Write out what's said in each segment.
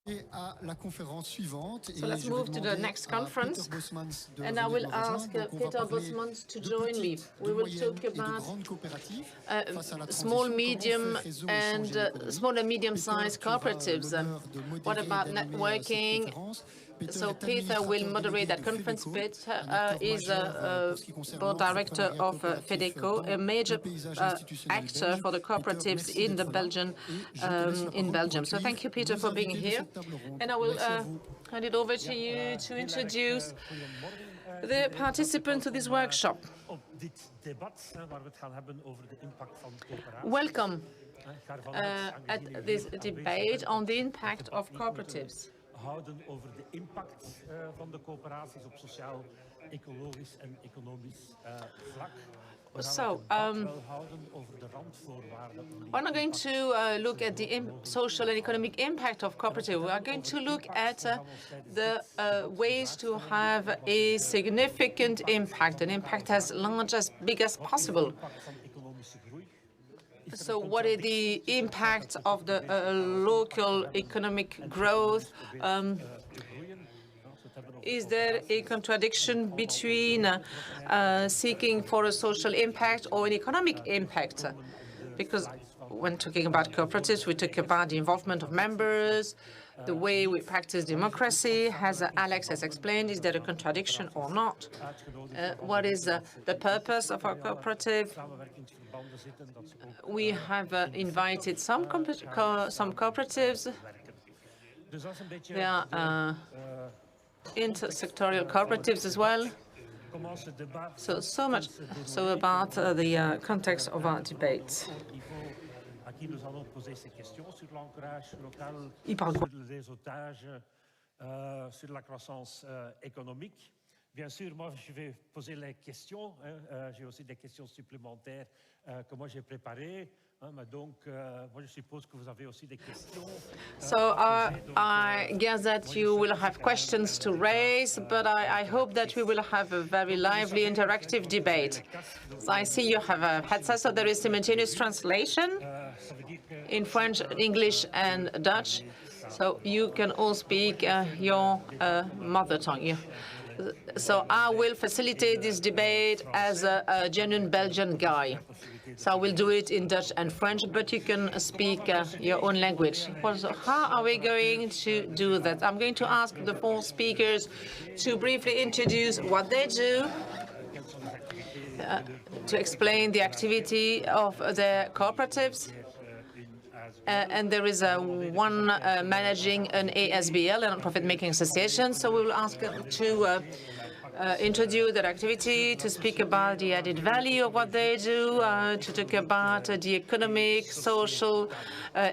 So let's move to the next conference, and I will ask Peter Bosmans to join me. We will talk about small, medium, and small and medium-sized cooperatives. What about networking? So Peter will moderate that conference. Peter is a board director of FEDECO, a major actor for the cooperatives in Belgium. So thank you, Peter, for being here. And I will hand it over to you to introduce the participants to this workshop. Welcome at this debate on the impact of cooperatives. Over de impact van de coöperaties op sociaal, ecologisch en economisch vlak. So, we're not going to look at the social and economic impact of cooperative. We are going to look at the ways to have a significant impact, an impact as large, as big as possible. So what is the impact of the local economic growth? Is there a contradiction between seeking for a social impact or an economic impact? Because when talking about cooperatives, we talk about the involvement of members, the way we practice democracy. As Alex has explained, is there a contradiction or not? What is the purpose of our cooperative? We have invited some cooperatives. They are intersectorial cooperatives as well. So much so about the context of our debate. Sur la croissance économique. Bien sûr, moi, je vais poser les questions. J'ai aussi des questions supplémentaires que moi j'ai préparées. Donc, moi, je suppose que vous avez aussi des questions. So I guess that you will have questions to raise, but I hope that we will have a very lively, interactive debate. So I see you have a headset, so there is simultaneous translation in French, English, and Dutch. So you can all speak your mother tongue. So I will facilitate this debate as a genuine Belgian guy. So I will do it in Dutch and French, but you can speak your own language. So how are we going to do that? I'm going to ask the four speakers to briefly introduce what they do, to explain the activity of their cooperatives. And there is one managing an ASBL, a non-profit-making association. So we will ask to introduce their activity, to speak about the added value of what they do, to talk about the economic, social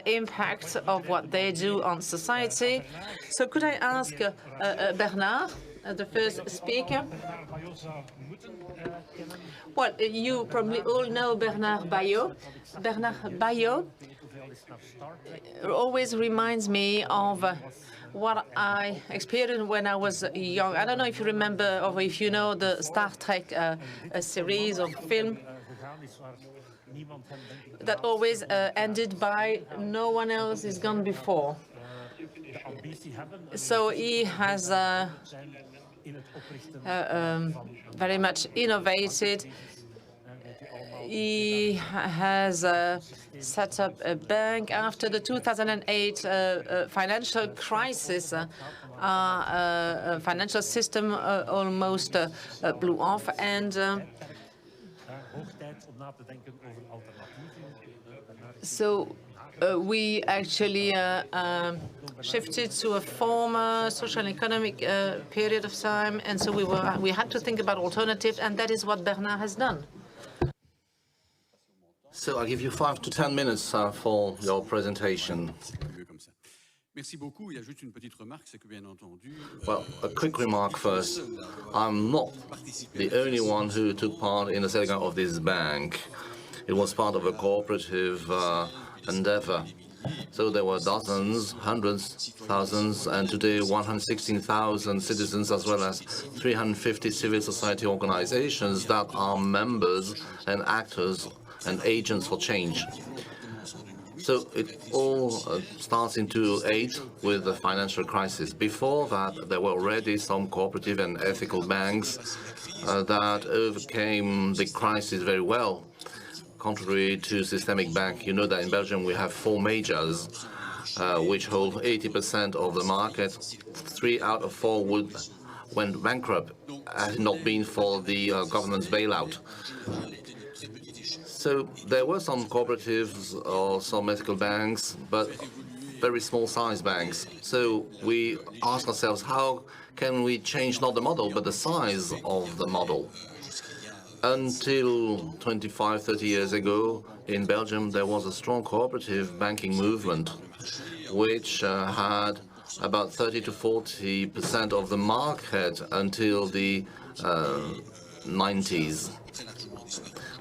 impact of what they do on society. So could I ask Bernard, the first speaker? Well, you probably all know Bernard Bayot. Bernard Bayot always reminds me of what I experienced when I was young. I don't know if you remember or if you know the Star Trek series of film that always ended by no one else is gone before. So he has very much innovated. He has set up a bank after the 2008 financial crisis. Our financial system almost blew off, and so we actually shifted to a former social and economic period of time, and so we had to think about alternatives, and that is what Bernard has done. So I'll give you 5 to 10 minutes for your presentation. Well, a quick remark first. I'm not the only one who took part in the setting up of this bank. It was part of a cooperative endeavor. So there were dozens, hundreds, thousands, and today 116,000 citizens, as well as 350 civil society organizations that are members and actors and agents for change. So it all starts in 2008 with the financial crisis. Before that, there were already some cooperative and ethical banks that overcame the crisis very well, contrary to systemic bank. You know that in Belgium we have 4 majors which hold 80% of the market. 3 out of 4 went bankrupt had it not been for the government's bailout. So there were some cooperatives or some ethical banks, but very small size banks. So we ask ourselves, how can we change not the model, but the size of the model? Until 25, 30 years ago, in Belgium, there was a strong cooperative banking movement, which had about 30 to 40% of the market until the 90s.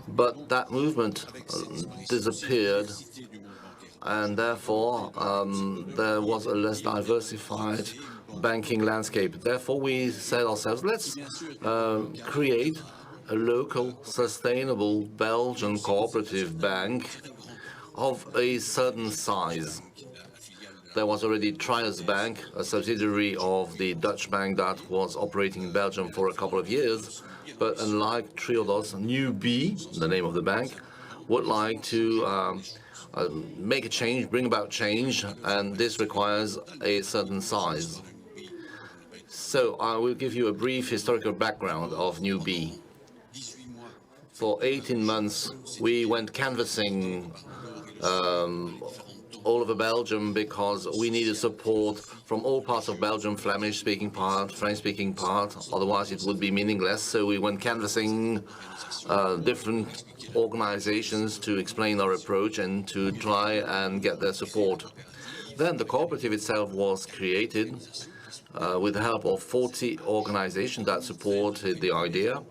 But that movement disappeared, and therefore there was a less diversified banking landscape. Therefore, we said ourselves, let's create a local, sustainable Belgian cooperative bank of a certain size. There was already Trias Bank, a subsidiary of the Dutch bank that was operating in Belgium for a couple of years. But unlike Triodos, New B, the name of the bank, would like to make a change, bring about change, and this requires a certain size. So I will give you a brief historical background of New B. For 18 months, we went canvassing all over Belgium because we needed support from all parts of Belgium, Flemish-speaking part, French-speaking part, otherwise it would be meaningless. So we went canvassing different organizations to explain our approach and to try and get their support. Then the cooperative itself was created with the help of 40 organizations that supported the idea.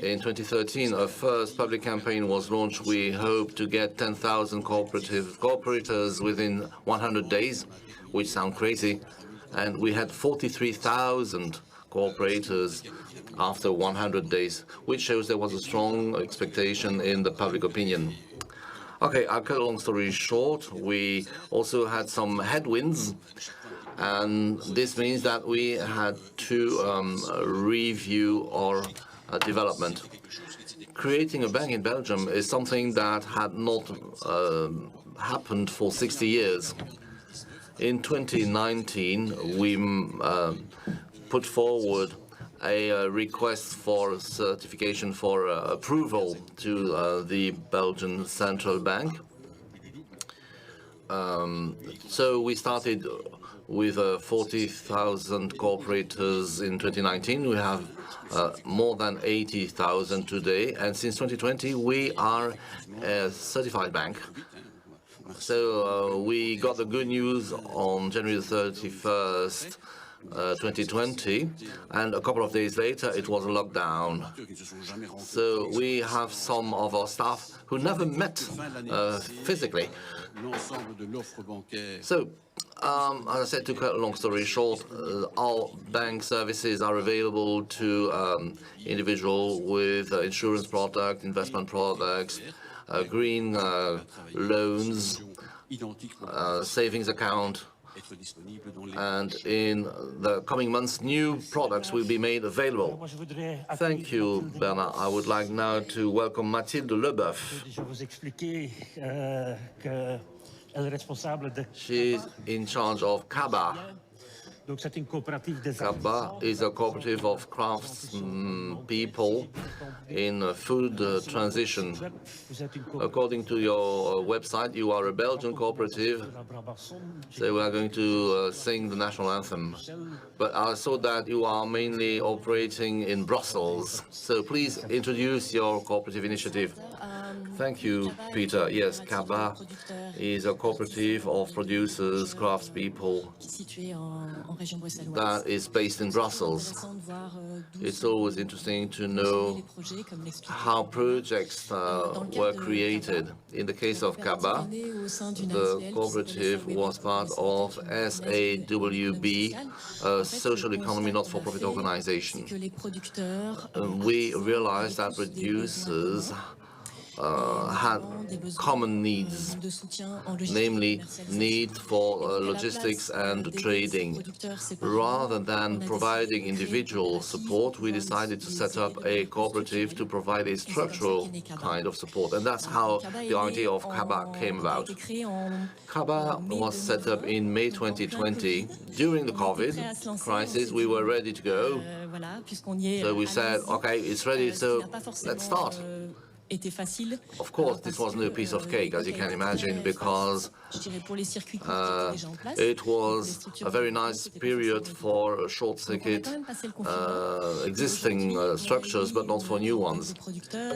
In 2013, a first public campaign was launched. We hope to get 10,000 cooperators within 100 days, which sound crazy. And we had 43,000 cooperators after 100 days, which shows there was a strong expectation in the public opinion. Okay, I'll cut a long story short. We also had some headwinds, and this means that we had to review our development. Creating a bank in Belgium is something that had not happened for 60 years. In 2019, we put forward a request for certification for approval to the Belgian Central Bank. So we started with 40,000 cooperators in 2019. We have more than 80,000 today, and since 2020 we are a certified bank. So we got the good news on January 31st, 2020, and a couple of days later it was a lockdown. So we have some of our staff who never met physically. So as I said, to cut a long story short, all bank services are available to individuals with insurance product, investment products, green loans, savings account, and in the coming months, new products will be made available. Thank you, Bernard. I would like now to welcome Mathilde Leboeuf. She's in charge of Cabas. Cabas is a cooperative of craftspeople in food transition. According to your website, you are a Belgian cooperative, so we are going to sing the national anthem. But I saw that you are mainly operating in Brussels, so please introduce your cooperative initiative. Thank you, Peter. Yes, Cabas is a cooperative of producers, craftspeople that is based in Brussels. It's always interesting to know how projects were created. In the case of Cabas, the cooperative was part of SAWB, a social economy not-for-profit organization. We realized that producers had common needs, namely need for logistics and trading. Rather than providing individual support, we decided to set up a cooperative to provide a structural kind of support, and that's how the idea of Cabas came about. Cabas was set up in May 2020. During the COVID crisis, we were ready to go. So we said, okay, it's ready, so let's start. Of course, this was no piece of cake, as you can imagine, because it was a very nice period for short-circuit existing structures, but not for new ones.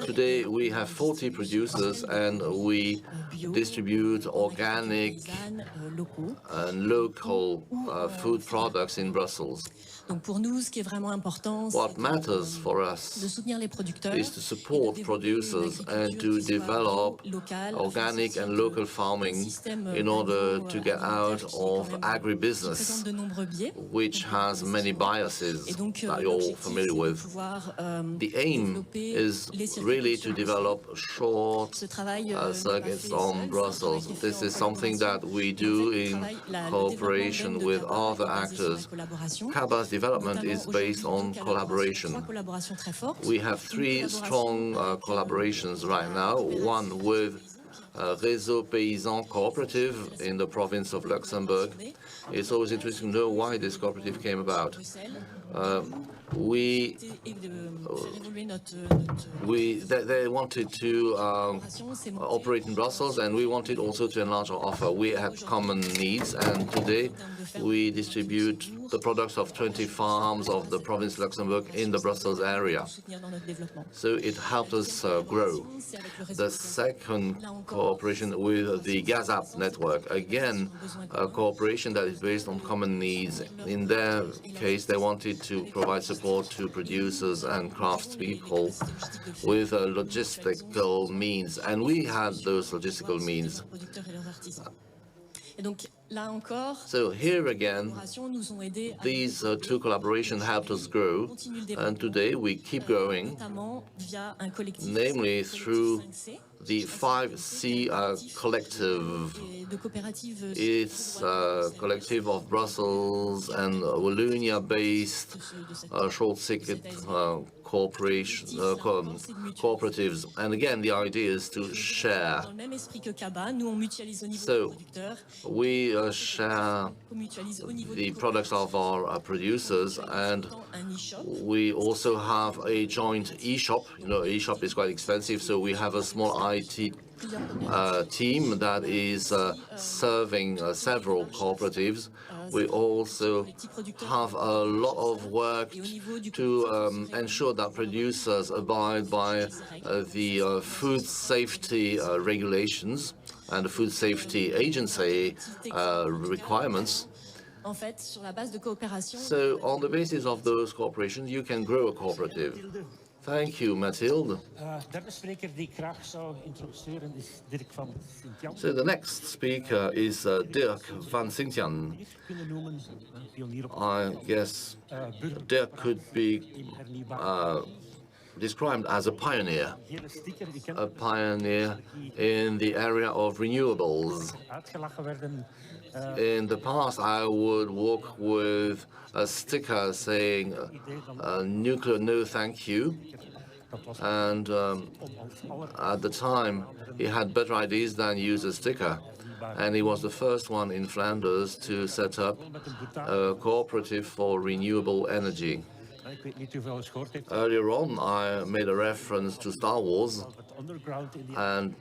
Today, we have 40 producers, and we distribute organic and local food products in Brussels. What matters for us is to support producers and to develop organic and local farming in order to get out of agribusiness, which has many biases that you're all familiar with. The aim is really to develop short circuits on Brussels. This is something that we do in cooperation with other actors. Cabas development is based on collaboration. We have 3 strong collaborations right now, one with Réseau Paysan Cooperative in the province of Luxembourg. It's always interesting to know why this cooperative came about. They wanted to operate in Brussels, and we wanted also to enlarge our offer. We had common needs, and today we distribute the products of 20 farms of the province of Luxembourg in the Brussels area. So it helped us grow. The second cooperation with the Gazap network, again, a cooperation that is based on common needs. In their case, they wanted to provide support to producers and craftspeople with logistical means, and we had those logistical means. So here again, these 2 collaborations helped us grow, and today we keep growing, namely through the 5C collective. It's a collective of Brussels and Wallonia-based short-circuit cooperatives. And again, the idea is to share. So we share the products of our producers, and we also have a joint e-shop. You know, e-shop is quite expensive, so we have a small IT team that is serving several cooperatives. We also have a lot of work to ensure that producers abide by the food safety regulations and the food safety agency requirements. So on the basis of those cooperations, you can grow a cooperative. Thank you, Mathilde. So the next speaker is Dirk Vansintjan. I guess Dirk could be described as a pioneer in the area of renewables. In the past, I would walk with a sticker saying, nuclear, no thank you. And at the time, he had better ideas than use a sticker. And he was the first one in Flanders to set up a cooperative for renewable energy. Earlier on, I made a reference to Star Wars, and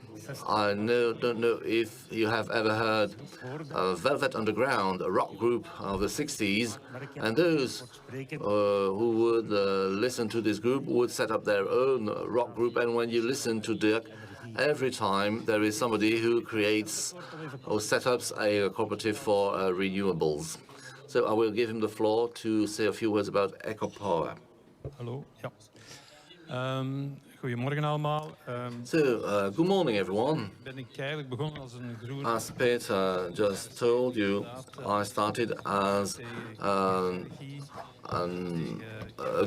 I don't know if you have ever heard Velvet Underground, a rock group of the 60s, and those who would listen to this group would set up their own rock group, and when you listen to Dirk, every time there is somebody who creates or sets up a cooperative for renewables. So I will give him the floor to say a few words about EcoPower. Hallo. Ja. Goedemorgen allemaal. So, good morning, everyone. Ben ik eigenlijk begonnen als een groen... As Peter just told you, I started as a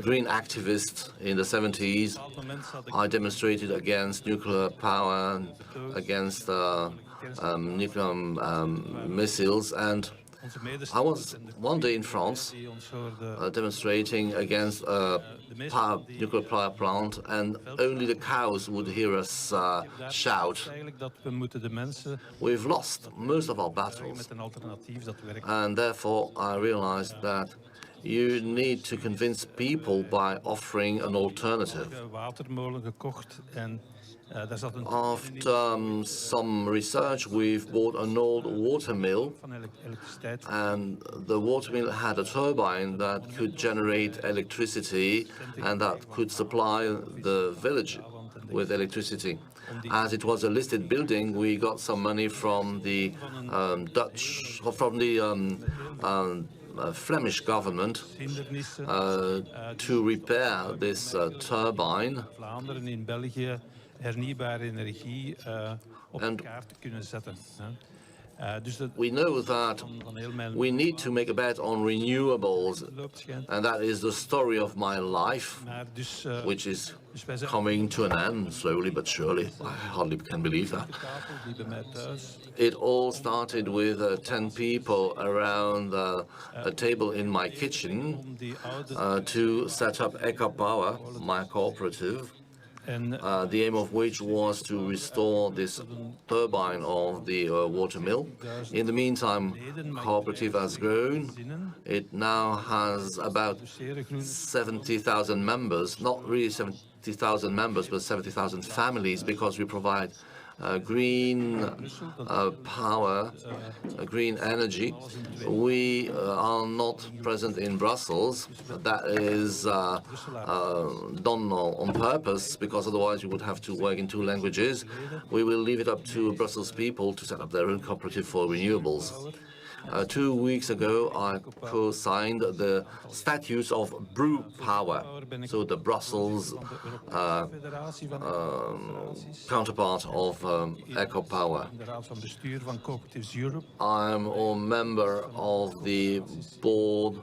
green activist in the 70s. I demonstrated against nuclear power, against nuclear missiles, and I was one day in France demonstrating against a nuclear power plant, and only the cows would hear us shout. We've lost most of our battles, and therefore I realized that you need to convince people by offering an alternative. After some research, we've bought an old water mill, and the water mill had a turbine that could generate electricity and that could supply the village with electricity. As it was a listed building, we got some money from the Flemish government to repair this turbine. And we know that we need to make a bet on renewables, and that is the story of my life, which is coming to an end slowly but surely. I hardly can believe that. It all started with 10 people around a table in my kitchen to set up Eco-Power, my cooperative. The aim of which was to restore this turbine of the water mill. In the meantime, cooperative has grown. It now has about 70,000 members, not really 70,000 members, but 70,000 families, because we provide green power, green energy. We are not present in Brussels. That is done on purpose, because otherwise you would have to work in 2 languages. We will leave it up to Brussels people to set up their own cooperative for renewables. 2 weeks ago, I co-signed the statutes of Brew Power, so the Brussels counterpart of Eco-Power. I'm a member of the board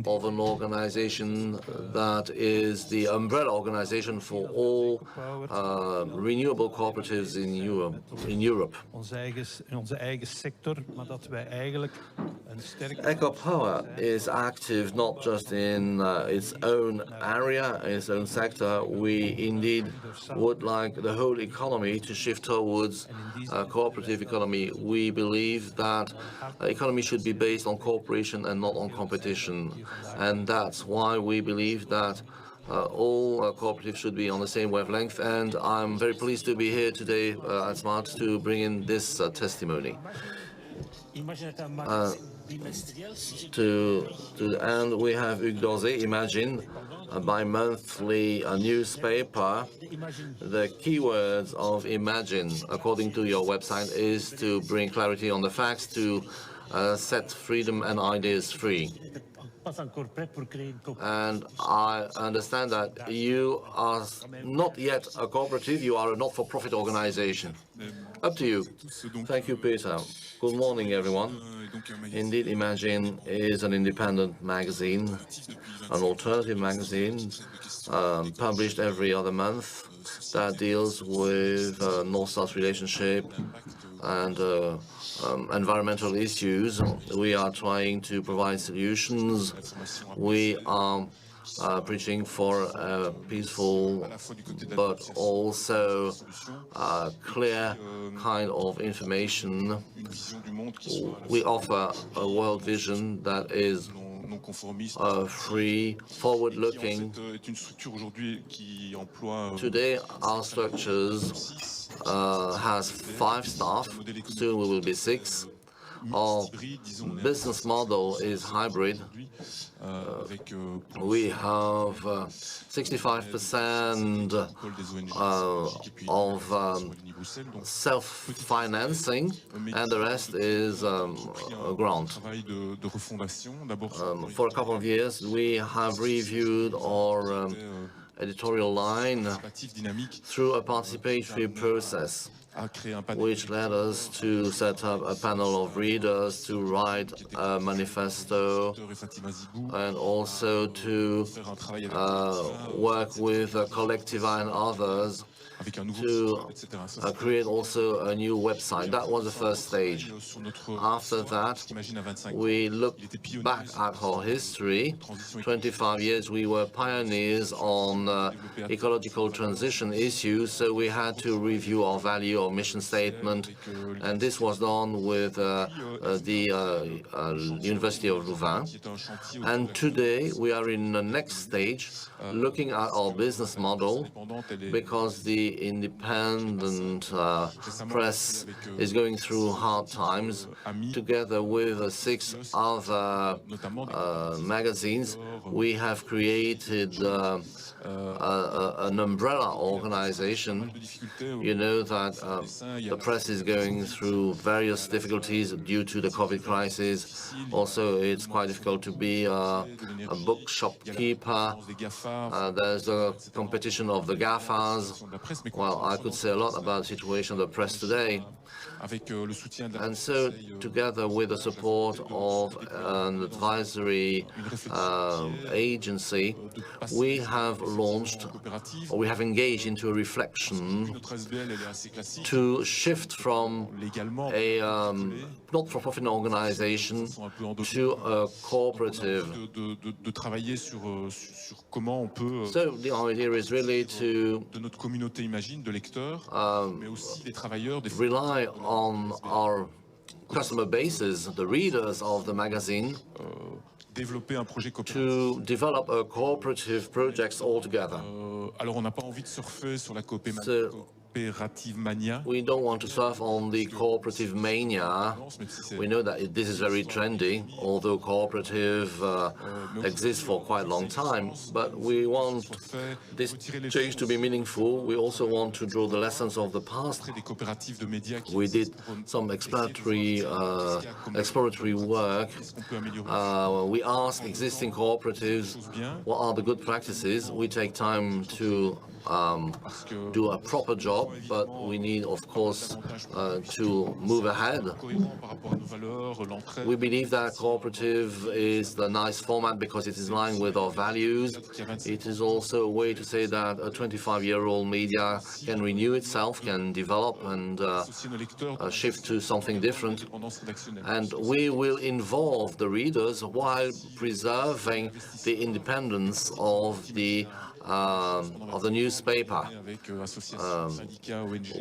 of an organization that is the umbrella organization for all renewable cooperatives in Europe. Eco-Power is active not just in its own area, its own sector. We indeed would like the whole economy to shift towards a cooperative economy. We believe that economy should be based on cooperation and not on competition. And that's why we believe that all cooperatives should be on the same wavelength. And I'm very pleased to be here today at Smart to bring in this testimony. To the end, we have Hugues Dorzee, Imagine, a bi-monthly newspaper. The keywords of Imagine, according to your website, is to bring clarity on the facts, to set freedom and ideas free. And I understand that you are not yet a cooperative, you are a not-for-profit organization. Up to you. Thank you, Peter. Good morning, everyone. Indeed, Imagine is an independent magazine, an alternative magazine, published every other month, that deals with North-South relationship and environmental issues. We are trying to provide solutions. We are preaching for a peaceful but also clear kind of information. We offer a world vision that is free, forward-looking. Today, our structures has 5 staff. Soon we will be 6. Our business model is hybrid. We have 65% of self-financing, and the rest is grant. For a couple of years, we have reviewed our editorial line through a participatory process, which led us to set up a panel of readers to write a manifesto and also to work with Collectiva and others to create also a new website. That was the first stage. After that, we looked back at our history. 25 years, we were pioneers on ecological transition issues, so we had to review our value, our mission statement, and this was done with the University of Louvain. And today, we are in the next stage, looking at our business model, because the independent press is going through hard times. Together with 6 other magazines, we have created an umbrella organization. You know that the press is going through various difficulties due to the COVID crisis. Also, it's quite difficult to be a book shopkeeper. There's a competition of the GAFAs. Well, I could say a lot about the situation of the press today. And so, together with the support of an advisory agency, we have launched, or we have engaged into a reflection to shift from a not-for-profit organization to a cooperative. So the idea is really to rely on our customer bases, the readers of the magazine, to develop a cooperative projects altogether. So, we don't want to surf on the cooperative mania. We know that this is very trendy, although cooperative exists for quite a long time. But we want this change to be meaningful. We also want to draw the lessons of the past. We did some exploratory work. We asked existing cooperatives what are the good practices. We take time to do a proper job, but we need, of course, to move ahead. We believe that cooperative is the nice format because it is in line with our values. It is also a way to say that a 25-year-old media can renew itself, can develop and shift to something different. And we will involve the readers while preserving the independence of the newspaper.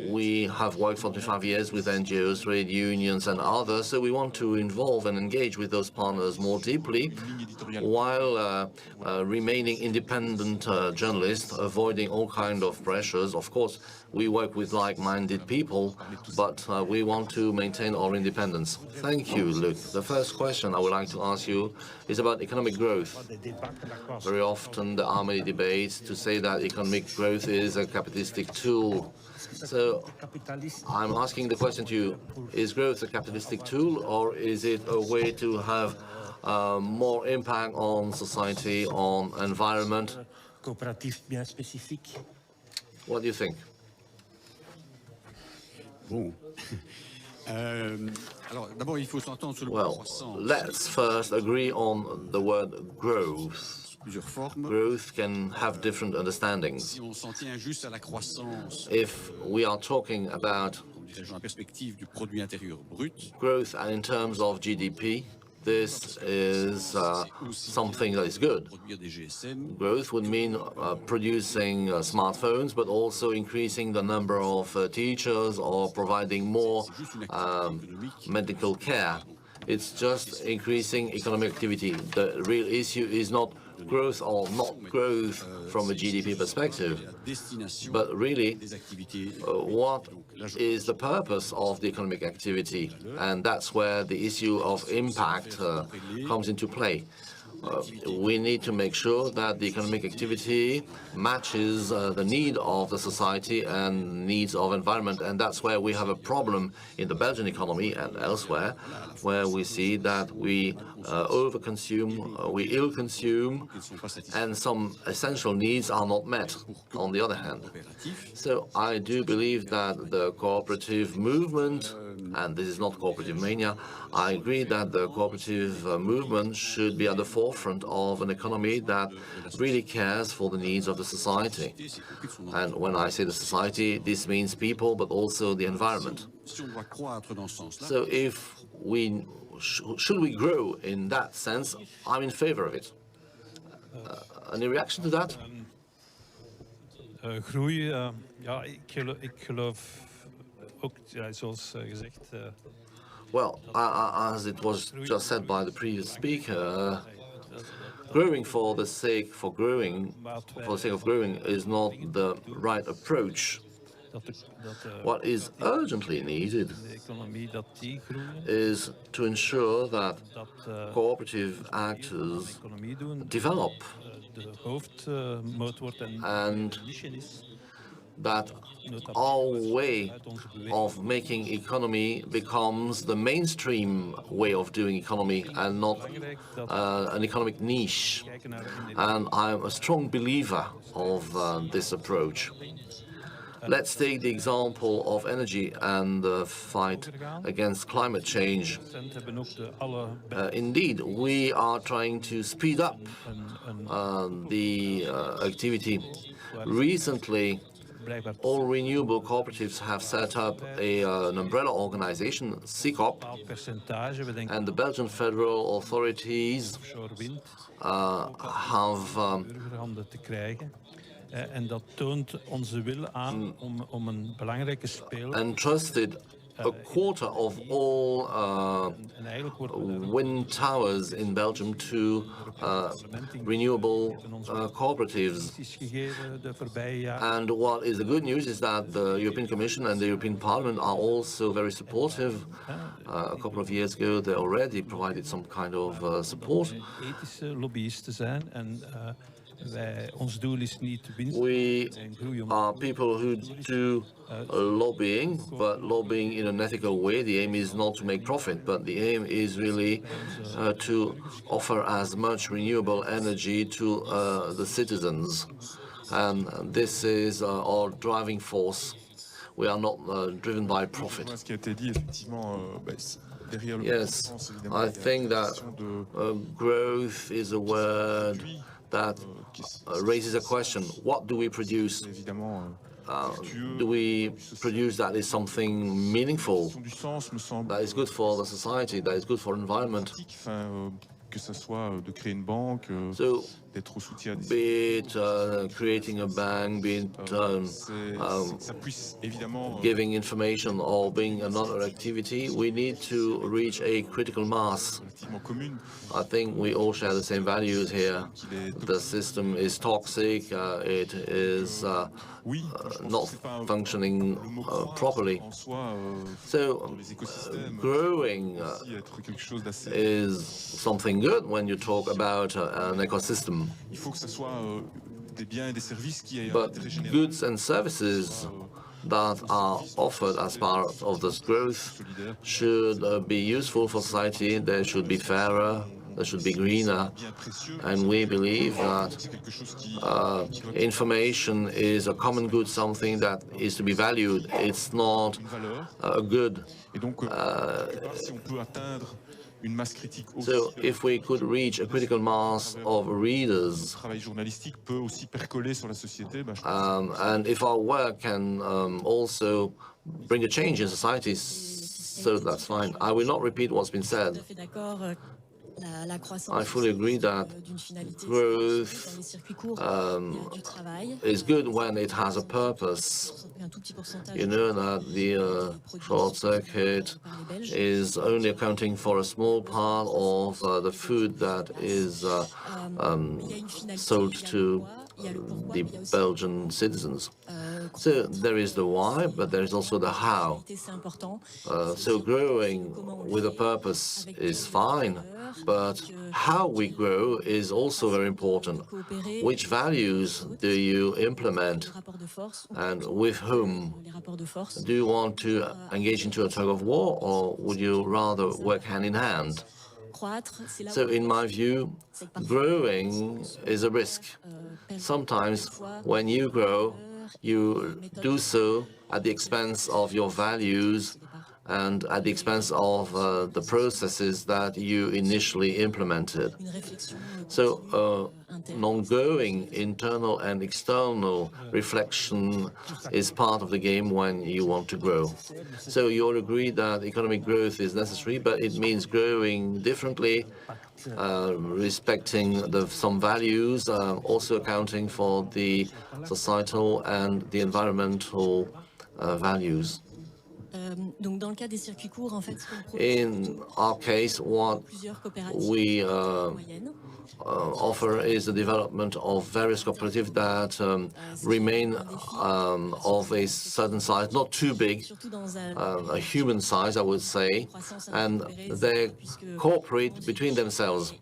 We have worked for 25 years with NGOs, trade unions and others, so we want to involve and engage with those partners more deeply while remaining independent journalists, avoiding all kinds of pressures. Of course, we work with like-minded people, but we want to maintain our independence. Thank you, Luc. The first question I would like to ask you is about economic growth. Very often there are many debates to say that economic growth is a capitalistic tool. So I'm asking the question to you, is growth a capitalistic tool, or is it a way to have more impact on society, on environment? What do you think? Well, let's first agree on the word growth. Growth can have different understandings. If we are talking about growth and in terms of GDP, this is something that is good. Growth would mean producing smartphones, but also increasing the number of teachers or providing more medical care. It's just increasing economic activity. The real issue is not growth or not growth from a GDP perspective, but really what is the purpose of the economic activity, and that's where the issue of impact comes into play. we need to make sure that the economic activity matches the need of the society and needs of environment. And that's where we have a problem in the Belgian economy and elsewhere, where we see that we overconsume, we ill-consume, and some essential needs are not met, on the other hand. So I do believe that the cooperative movement, and this is not cooperative mania, I agree that the cooperative movement should be at the forefront of an economy that really cares for the needs of the society. And when I say the society, this means people, but also the environment. So if we should we grow in that sense, I'm in favor of it. Any reaction to that? Groei, ja, ik geloof ook, ja, zoals gezegd. Well, as it was just said by the previous speaker, growing for the sake of growing is not the right approach. What is urgently needed is to ensure that cooperative actors develop and that our way of making economy becomes the mainstream way of doing economy and not an economic niche. And I'm a strong believer of this approach. Let's take the example of energy and the fight against climate change. Indeed, we are trying to speed up the activity. Recently, all renewable cooperatives have set up an umbrella organization, COOP, and the Belgian federal authorities have En dat toont onze wil aan om een belangrijke speler. Entrusted a quarter of all wind towers in Belgium to renewable cooperatives. And what is the good news is that the European Commission and the European Parliament are also very supportive. A couple of years ago, they already provided some kind of support. We are people who do lobbying, but lobbying in an ethical way. The aim is not to make profit, but the aim is really to offer as much renewable energy to the citizens. And this is our driving force. We are not driven by profit. Yes, I think that growth is a word that raises a question. What do we produce? Do we produce that is something meaningful, that is good for the society, that is good for the environment? So, be it creating a bank, be it giving information or being another activity, we need to reach a critical mass. I think we all share the same values here. The system is toxic, it is not functioning properly. So growing is something good when you talk about an ecosystem. But goods and services that are offered as part of this growth should be useful for society. They should be fairer, they should be greener, and we believe that information is a common good, something that is to be valued. It's not a good. So if we could reach a critical mass of readers, and if our work can also bring a change in society, so that's fine. I will not repeat what's been said. I fully agree that growth is good when it has a purpose. You know that the short circuit is only accounting for a small part of the food that is sold to the Belgian citizens. So there is the why, but there is also the how. So growing with a purpose is fine, but how we grow is also very important. Which values do you implement, and with whom? Do you want to engage into a tug of war, or would you rather work hand in hand? So in my view, growing is a risk. Sometimes when you grow, you do so at the expense of your values and at the expense of the processes that you initially implemented. So an ongoing internal and external reflection is part of the game when you want to grow. So you all agree that economic growth is necessary, but it means growing differently, respecting some values, also accounting for the societal and the environmental values. In our case, what we offer is the development of various cooperatives that remain of a certain size, not too big, a human size, I would say, and they cooperate between themselves.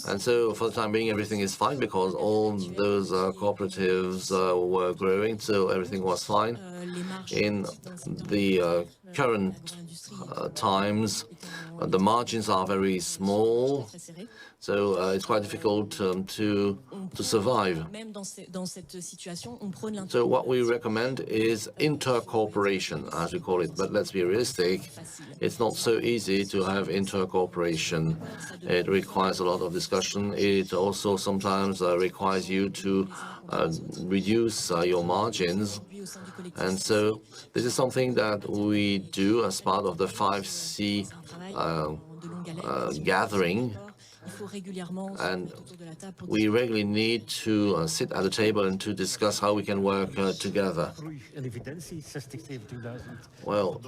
And so for the time being, everything is fine because all those cooperatives were growing, so everything was fine. In the current times, the margins are very small, so it's quite difficult to survive. So what we recommend is inter-cooperation, as we call it. But let's be realistic, it's not so easy to have inter-cooperation. It requires a lot of discussion. It also sometimes requires you to reduce your margins. And so this is something that we do as part of the 5C gathering. And we regularly need to sit at the table and to discuss how we can work together. Well,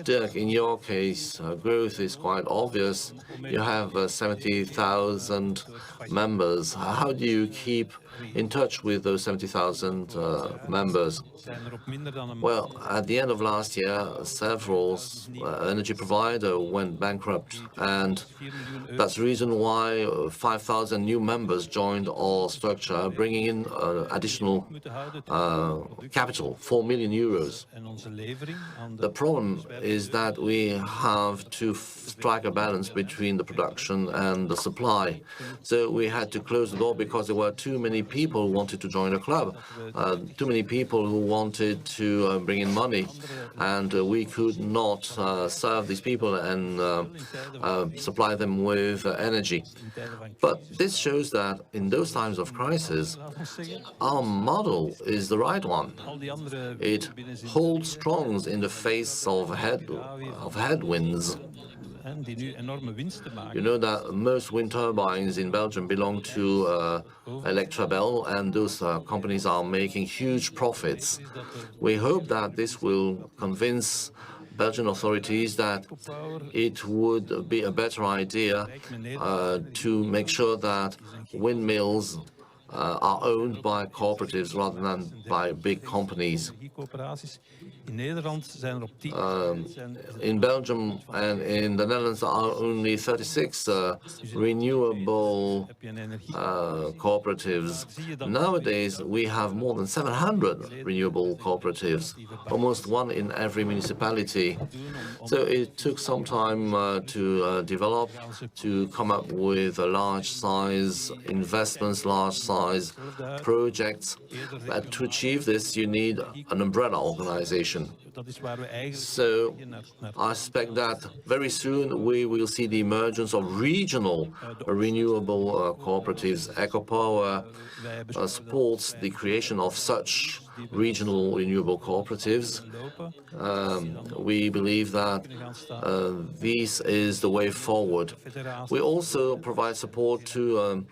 Dirk, in your case, growth is quite obvious. You have 70,000 members. How do you keep in touch with those 70,000 members? Well, at the end of last year, several energy providers went bankrupt, and that's the reason why 5,000 new members joined our structure, bringing in additional capital, 4 million euros. The problem is that we have to strike a balance between the production and the supply. So we had to close the door because there were too many people who wanted to join the club, too many people who wanted to bring in money, and we could not serve these people and supply them with energy. But this shows that in those times of crisis, our model is the right one. It holds strong in the face of headwinds. You know that most wind turbines in Belgium belong to Electrabel, and those companies are making huge profits. We hope that this will convince Belgian authorities that it would be a better idea to make sure that windmills are owned by cooperatives rather than by big companies. In Belgium and in the Netherlands, there are only 36 renewable cooperatives. Nowadays, we have more than 700 renewable cooperatives, almost one in every municipality. So it took some time to develop, to come up with a large-size investments, large-size projects. But to achieve this, you need an umbrella organization. So I expect that very soon we will see the emergence of regional renewable cooperatives. EcoPower supports the creation of such regional renewable cooperatives. We believe that this is the way forward. We also provide support to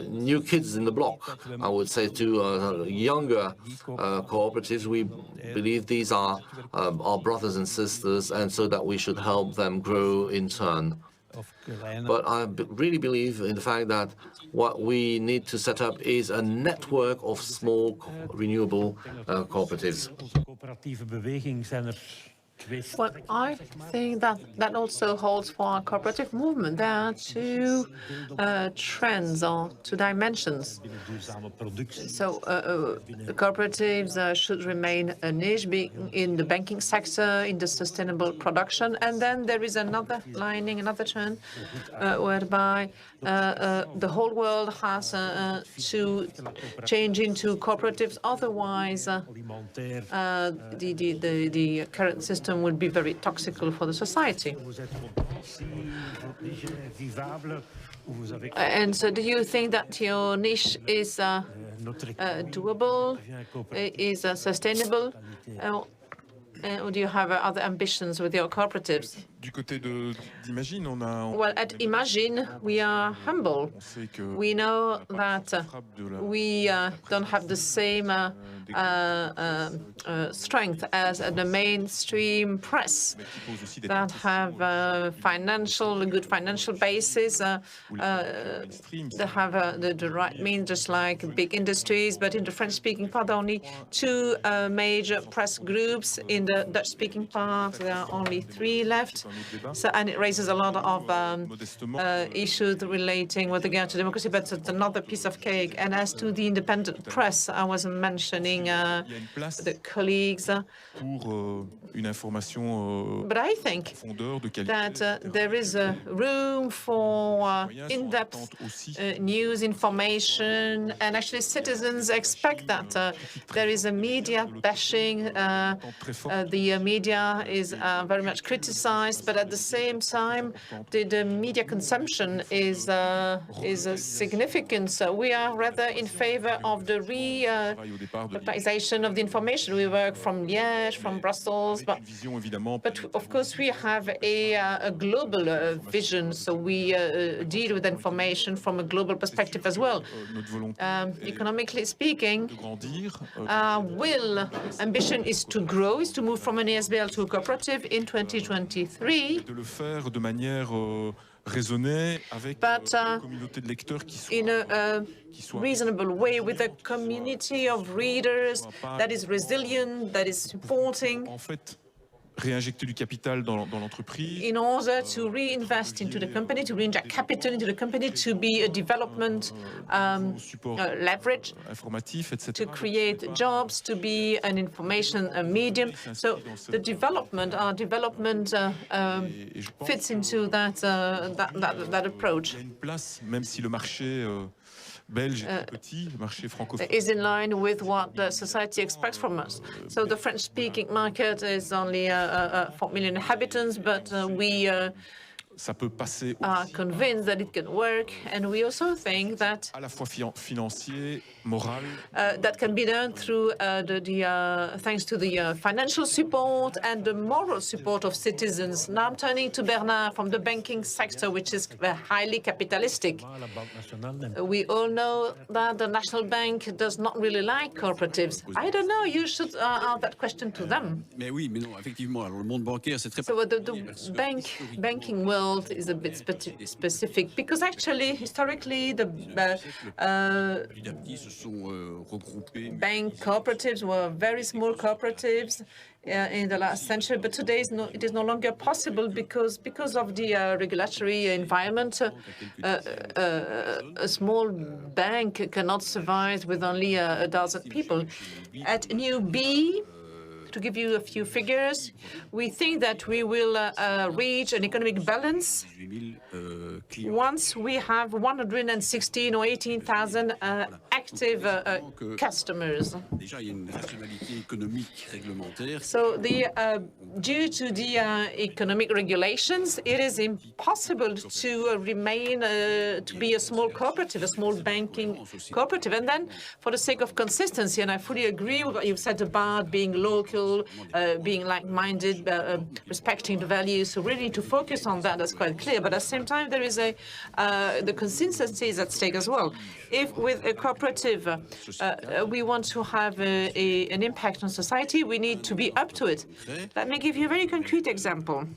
new kids in the block, I would say, to younger cooperatives. We believe these are our brothers and sisters, and so that we should help them grow in turn. But I really believe in the fact that what we need to set up is a network of small renewable cooperatives. Well, I think that also holds for our cooperative movement. There are two trends or two dimensions. So the cooperatives should remain a niche in the banking sector, in the sustainable production. And then there is another lining, another trend, whereby the whole world has to change into cooperatives. Otherwise, the current system would be very toxic for the society. And so do you think that your niche is doable, is sustainable, or do you have other ambitions with your cooperatives? Well, at Imagine, we are humble. We know that we don't have the same strength as the mainstream press that have a good financial basis. They have the right means, just like big industries. But in the French-speaking part, there are only two major press groups. In the Dutch-speaking part, there are only 3 left. So, and it raises a lot of issues relating with regard to democracy, but it's another piece of cake. And as to the independent press, I was mentioning the colleagues. But I think that there is room for in-depth news information, and actually citizens expect that. There is a media bashing. The media is very much criticized, but at the same time, the media consumption is significant. So we are rather in favor of the localization of the information. We work from Liège, from Brussels, but of course we have a global vision. So we deal with information from a global perspective as well. Economically speaking, ambition is to grow, is to move from an ASBL to a cooperative in 2023. But in a reasonable way, with a community of readers that is resilient, that is supporting, in order to reinvest into the company, to reinject capital into the company, to be a development leverage, to create jobs, to be an information medium. So the our development fits into that approach. Is in line with what the society expects from us. So the French-speaking market is only 4 million inhabitants, but we are convinced that it can work, and we also think that that can be done through thanks to the financial support and the moral support of citizens. Now I'm turning to Bernard from the banking sector, which is highly capitalistic. We all know that the National Bank does not really like cooperatives. I don't know, you should ask that question to them. So the banking world is a bit specific, because actually, historically, the bank cooperatives were very small cooperatives in the last century, but today it is no longer possible because of the regulatory environment. A small bank cannot survive with only a dozen people. At New B, to give you a few figures, we think that we will reach an economic balance once we have 116 or 18,000 active customers. So due to the economic regulations, it is impossible to remain, to be a small cooperative, a small banking cooperative. And then, for the sake of consistency, and I fully agree with what you've said about being local, people, being like-minded, respecting the values. So really to focus on that, that's quite clear. But at the same time, there is the consistency is at stake as well. If with a cooperative, we want to have an impact on society, we need to be up to it. Let me give you a very concrete example.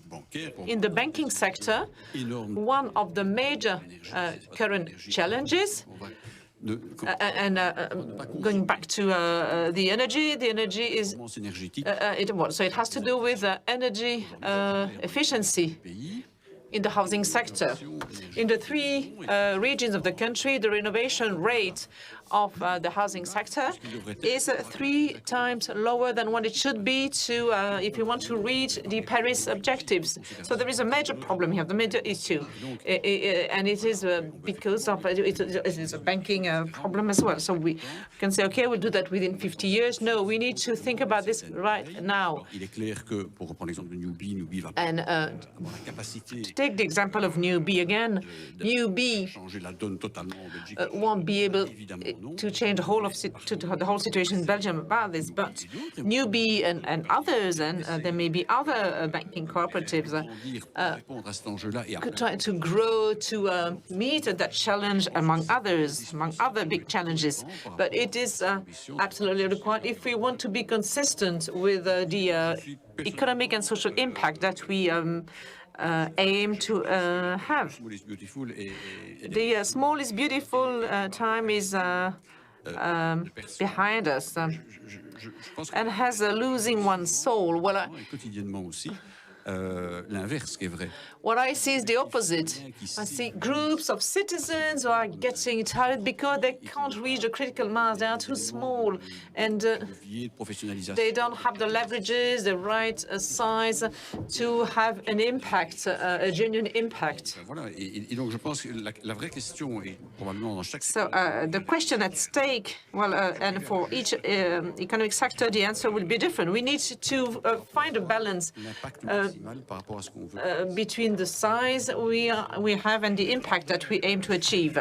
In the banking sector, one of the major current challenges, going back to the energy is so it has to do with energy efficiency in the housing sector. In the 3 regions of the country, the renovation rate of the housing sector is 3 times lower than what it should be to if you want to reach the Paris objectives. So there is a major problem here, the major issue, and it is because of it is a banking problem as well. So we can say, okay, we'll do that within 50 years. No, we need to think about this right now. And to take the example of New B again, New B won't be able to change the whole situation in Belgium about this, but New B and others, and there may be other banking cooperatives could try to grow to meet that challenge among other big challenges. But it is absolutely required if we want to be consistent with the economic and social impact that we aim to have. The small is beautiful time is behind us and has losing one's soul. Well, what I see is the opposite. I see groups of citizens who are getting tired because they can't reach the critical mass. They are too small, and they don't have the leverages, the right size to have an impact, a genuine impact. So the question at stake, well, and for each economic sector, the answer will be different. We need to find a balance between the size we have and the impact that we aim to achieve.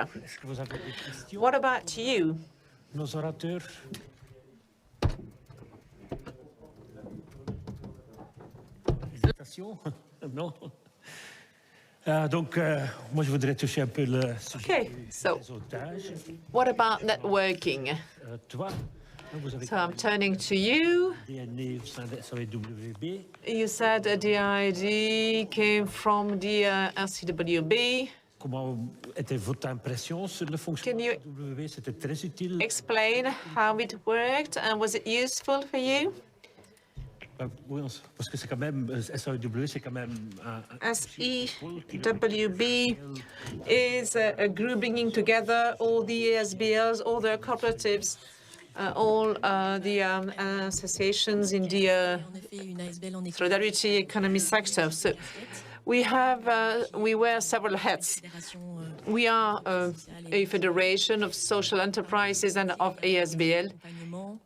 What about you? Nos orateurs. Non. Donc, moi, je voudrais toucher un peu le sujet des otages. What about networking? Toi, So I'm turning to you. You said the idea came from the RCWB. Can you explain how it worked and was it useful for you? SEWB is a group bringing together all the ASBLs, all the cooperatives, all the associations in the solidarity economy sector. So we wear several hats. We are a federation of social enterprises and of ASBL,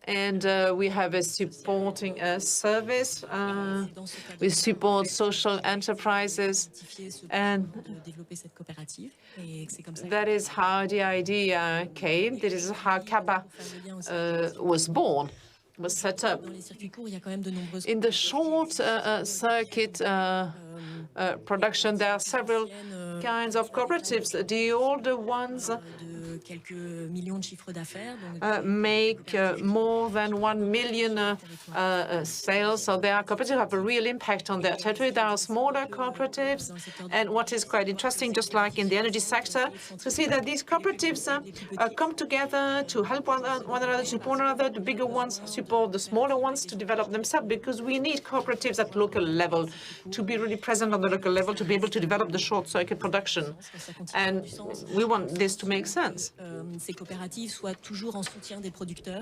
and we have a supporting service. We support social enterprises, and that is how the idea came. That is how Cabas was born, was set up. In the short circuit production, there are several kinds of cooperatives. The older ones make more than 1 million sales, so they are cooperatives have a real impact on their territory. There are smaller cooperatives, and what is quite interesting, just like in the energy sector, to see that these cooperatives come together to help one another, support one another. The bigger ones support the smaller ones to develop themselves, because we need cooperatives at local level to be really present on the local level, to be able to develop the short-circuit production, and we want this to make sense.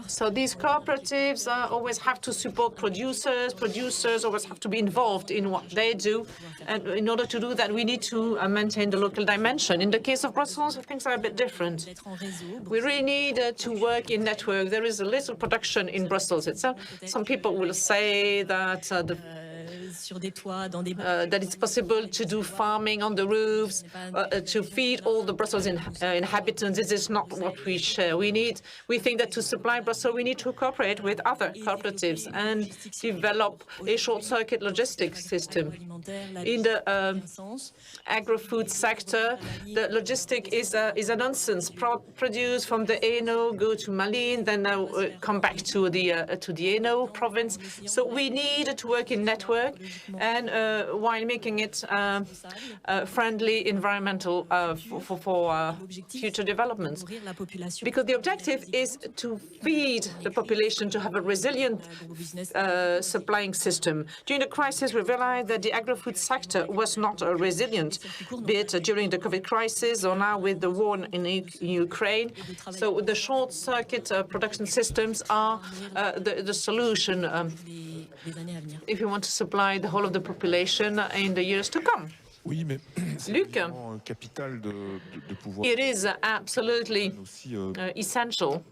So these cooperatives always have to support producers. Producers always have to be involved in what they do. And in order to do that, we need to maintain the local dimension. In the case of Brussels, things are a bit different. We really need to work in network. There is a little production in Brussels itself. Some people will say that that it's possible to do farming on the roofs, to feed all the Brussels inhabitants. This is not what we share. We think that to supply Brussels, we need to cooperate with other cooperatives and develop a short-circuit logistics system. In the agri-food sector, the logistic is a nonsense. Produce from the Hainaut, go to Malines, then come back to the Hainaut province. So we need to work in network, and while making it friendly, environmental for future developments. Because the objective is to feed the population, to have a resilient supplying system. During the crisis, we realized that the agri-food sector was not resilient, be it during the COVID crisis or now with the war in Ukraine. So the short-circuit production systems are the solution if you want to supply the whole of the population in the years to come. Luc, it is absolutely essential,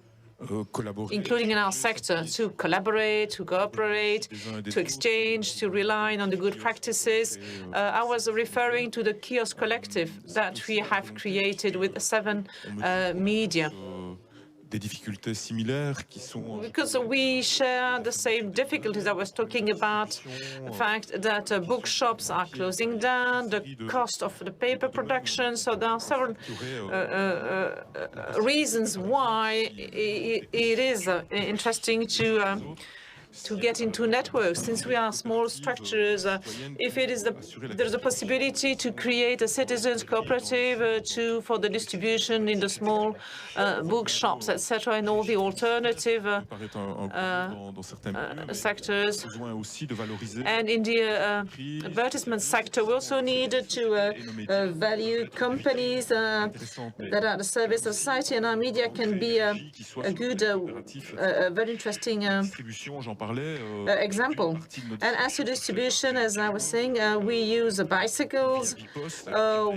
including in our sector, to collaborate, to cooperate, to exchange, to rely on the good practices. I was referring to the kiosk collective that we have created with 7 media. Because we share the same difficulties. I was talking about the fact that bookshops are closing down, the cost of the paper production. So there are several reasons why it is interesting to get into networks. Since we are small structures, if there's a possibility to create a citizens cooperative for the distribution in the small bookshops, etc., and all the alternative sectors. And in the advertisement sector, we also need to value companies that are the service of society, and our media can be a good, very interesting example. And as to distribution, as I was saying, we use bicycles,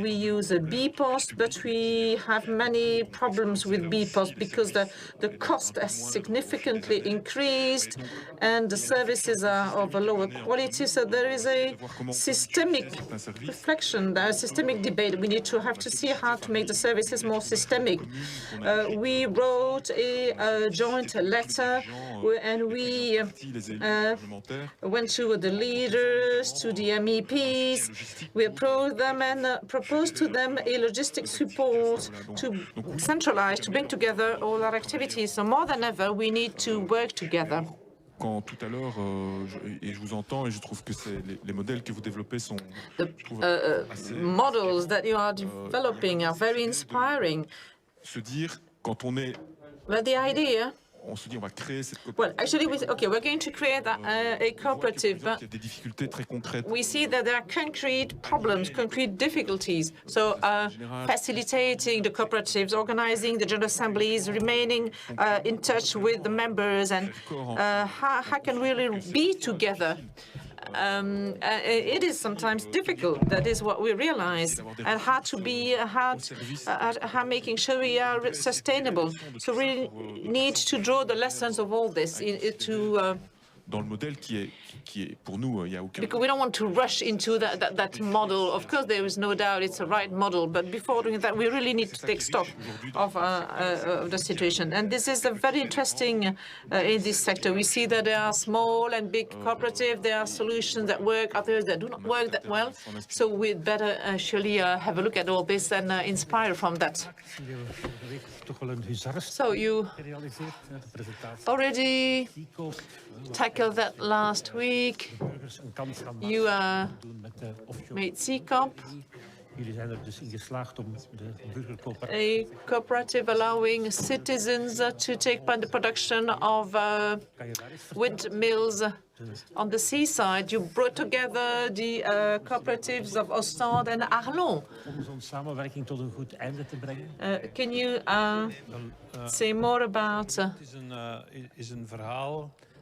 we use a B-post, but we have many problems with B-post because the cost has significantly increased and the services are of a lower quality. So there is a systemic reflection, a systemic debate. We need to have to see how to make the services more systemic. We wrote a joint letter and we went to the leaders, to the MEPs. We approached them and proposed to them a logistic support to centralize, to bring together all our activities. So more than ever, we need to work together. Tout à l'heure, et je vous entends, et je trouve que les modèles que vous développez sont models that you are developing are very inspiring. Se dire quand on est. But the idea. On se dit on va créer cette coopérative. Well, actually, we're going to create a cooperative, but we see that there are concrete problems, concrete difficulties. So facilitating the cooperatives, organizing the general assemblies, remaining in touch with the members, and how can we really be together? It is sometimes difficult. That is what we realize, and how making sure we are sustainable. So we need to draw the lessons of all this dans le modèle qui est pour nous, il y a aucun. Because we don't want to rush into that model. Of course, there is no doubt it's a right model, but before doing that, we really need to take stock of the situation. And this is very interesting in this sector. We see that there are small and big cooperatives. There are solutions that work, others that do not work that well. So we'd better actually have a look at all this and inspire from that. So you already tackled that last week. You made CCOP, a cooperative allowing citizens to take part in the production of windmills on the seaside. You brought together the cooperatives of Ostend and Arlon. Can you say more about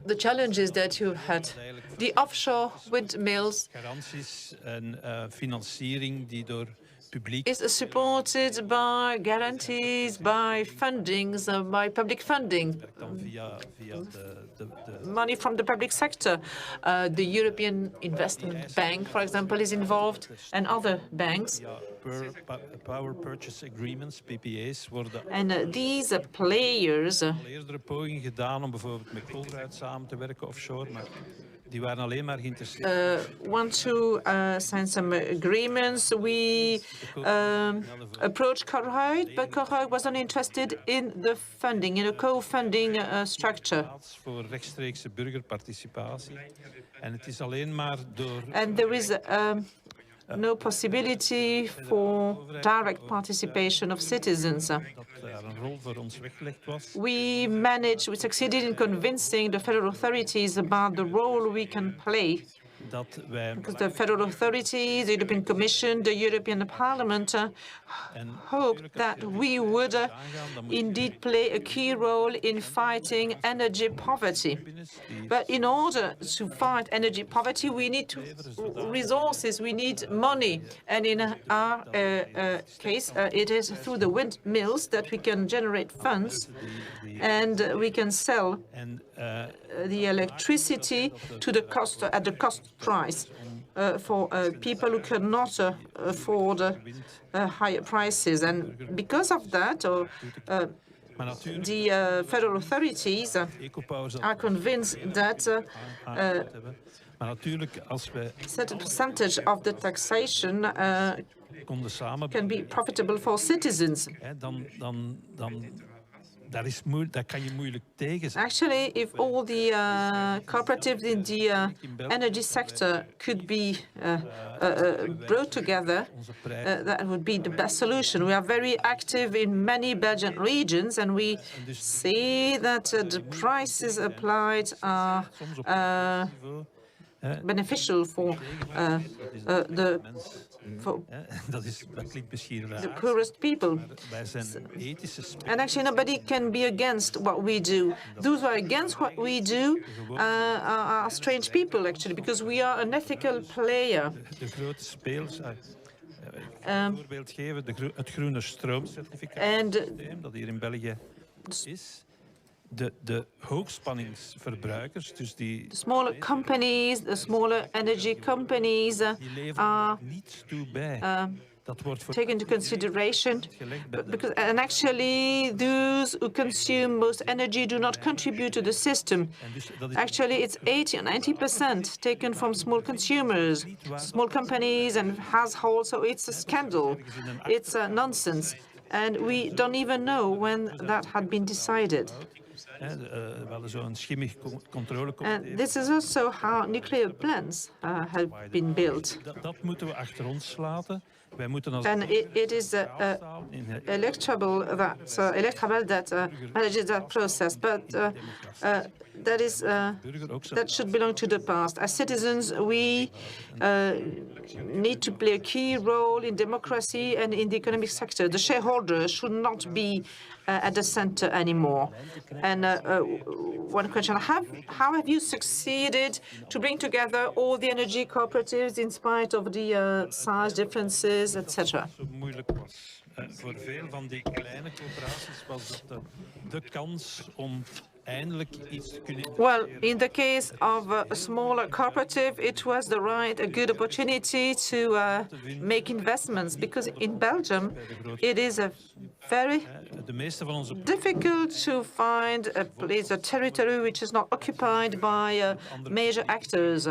the challenges that you've had? The offshore windmills. Garanties en financiering die door is supported by guarantees, by fundings, by public funding, money from the public sector. The European Investment Bank, for example, is involved, and other banks. Power purchase agreements, PPA's, worden And these players eerdere pogingen gedaan om bijvoorbeeld met Colruyt samen te werken offshore, maar die waren alleen maar geïnteresseerd. want to sign some agreements. We approached Cooperative, but Cooperative wasn't interested in the funding, in a co-funding structure. Voor rechtstreekse burgerparticipatie. En het is alleen maar door And there is no possibility for direct participation of citizens. dat daar een rol voor ons weggelegd was. We succeeded in convincing the federal authorities about the role we can play. Dat wij Because the federal authorities, the European Commission, the European Parliament hoped that we would indeed play a key role in fighting energy poverty. But in order to fight energy poverty, we need resources, we need money. And in our case, it is through the windmills that we can generate funds and we can sell the electricity to the cost at the cost price for people who cannot afford higher prices. And because of that, the federal authorities are convinced that Maar natuurlijk, als wij a certain percentage of the taxation konden samen, can be profitable for citizens. dat kan je moeilijk tegen zijn. Actually, if all the cooperatives in the energy sector could be brought together, that would be the best solution. We are very active in many Belgian regions, and we see that the prices applied are beneficial for the poorest people. And actually, nobody can be against what we do. Those who are against what we do are strange people, actually, because we are an ethical player. De grote spelers. Een voorbeeld geven, het groene stroomcertificaat dat hier in België is. De hoogspanningsverbruikers, dus die smaller companies, the smaller energy companies are taken into consideration, and actually those who consume most energy do not contribute to the system. Actually, it's 80 or 90% taken from small consumers, small companies and households, so it's a scandal. It's nonsense, and we don't even know when that had been decided. And this is also how nuclear plants have been built. And it is electrable that manages that process, but that should belong to the past. As citizens, we need to play a key role in democracy and in the economic sector. The shareholders should not be at the center anymore. And one question: how have you succeeded to bring together all the energy cooperatives in spite of the size differences, etc.? Voor veel van die kleine coöperaties was dat de kans om eindelijk iets te kunnen. Well, in the case of a smaller cooperative, it was a good opportunity to make investments, because in Belgium it is very difficult to find a territory which is not occupied by major actors.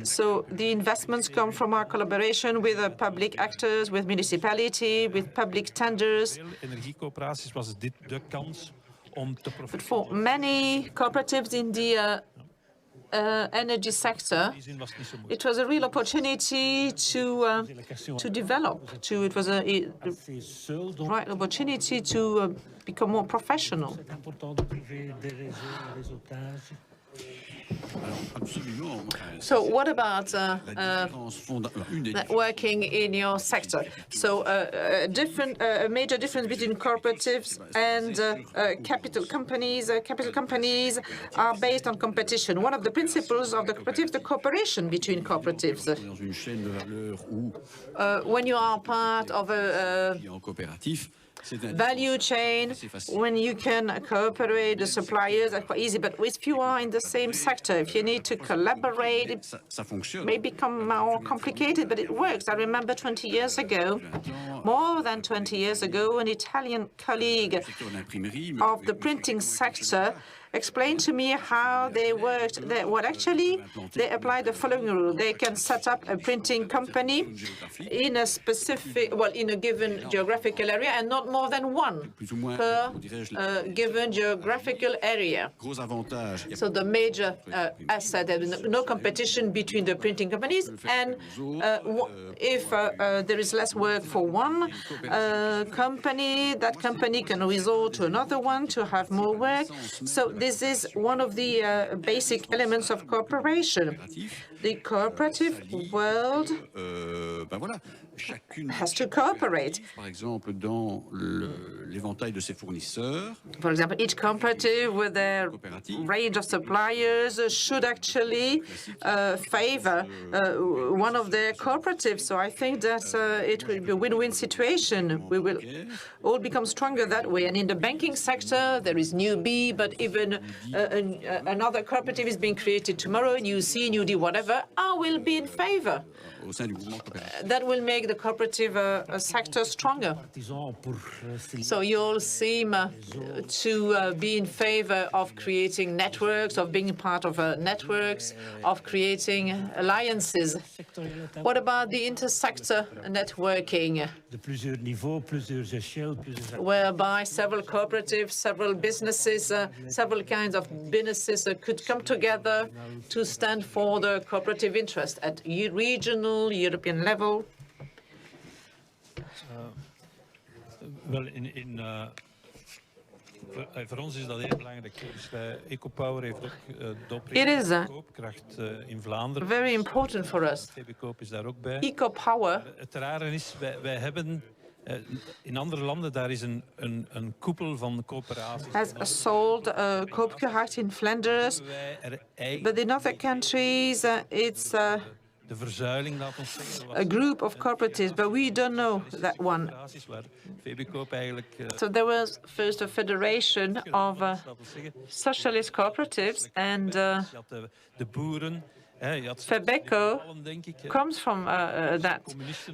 So the investments come from our collaboration with public actors, with municipality, with public tenders. But for many cooperatives in the energy sector, it was a real opportunity to develop. It was a right opportunity to become more professional. So what about networking in your sector? So a major difference between cooperatives and capital companies. Capital companies are based on competition. One of the principles of the cooperative, the cooperation between cooperatives. When you are part of a value chain, when you can cooperate, the suppliers are quite easy, but if you are in the same sector, if you need to collaborate, it may become more complicated, but it works. I remember 20 years ago, more than 20 years ago, an Italian colleague of the printing sector explained to me how they worked. Actually, they applied the following rule. They can set up a printing company in a specific, in a given geographical area, and not more than one per given geographical area. So the major asset, there is no competition between the printing companies, and if there is less work for one company, that company can resort to another one to have more work. So this is one of the basic elements of cooperation. The cooperative world has to cooperate. For example, each cooperative with their range of suppliers should actually favor one of their cooperatives. So I think that it will be a win-win situation. We will all become stronger that way. And in the banking sector, there is New B, but even another cooperative is being created tomorrow, New C, New D, whatever, I will be in favor. That will make the cooperative sector stronger. So you all seem to be in favor of creating networks, of being part of networks, of creating alliances. What about the intersector networking, whereby several cooperatives, several businesses, several kinds of businesses could come together to stand for the cooperative interest at regional, European level? Wel, voor ons is dat heel belangrijk. Dus EcoPower heeft ook de oprichting van koopkracht in Vlaanderen. Very important for us. VB-koop is daar ook bij. EcoPower. Het rare is, wij hebben in andere landen daar is een koepel van coöperaties. Has sold koopkracht in Flanders, but in other countries it's a group of cooperatives, but we don't know that one. So there was first a federation of socialist cooperatives, and Febeco comes from that.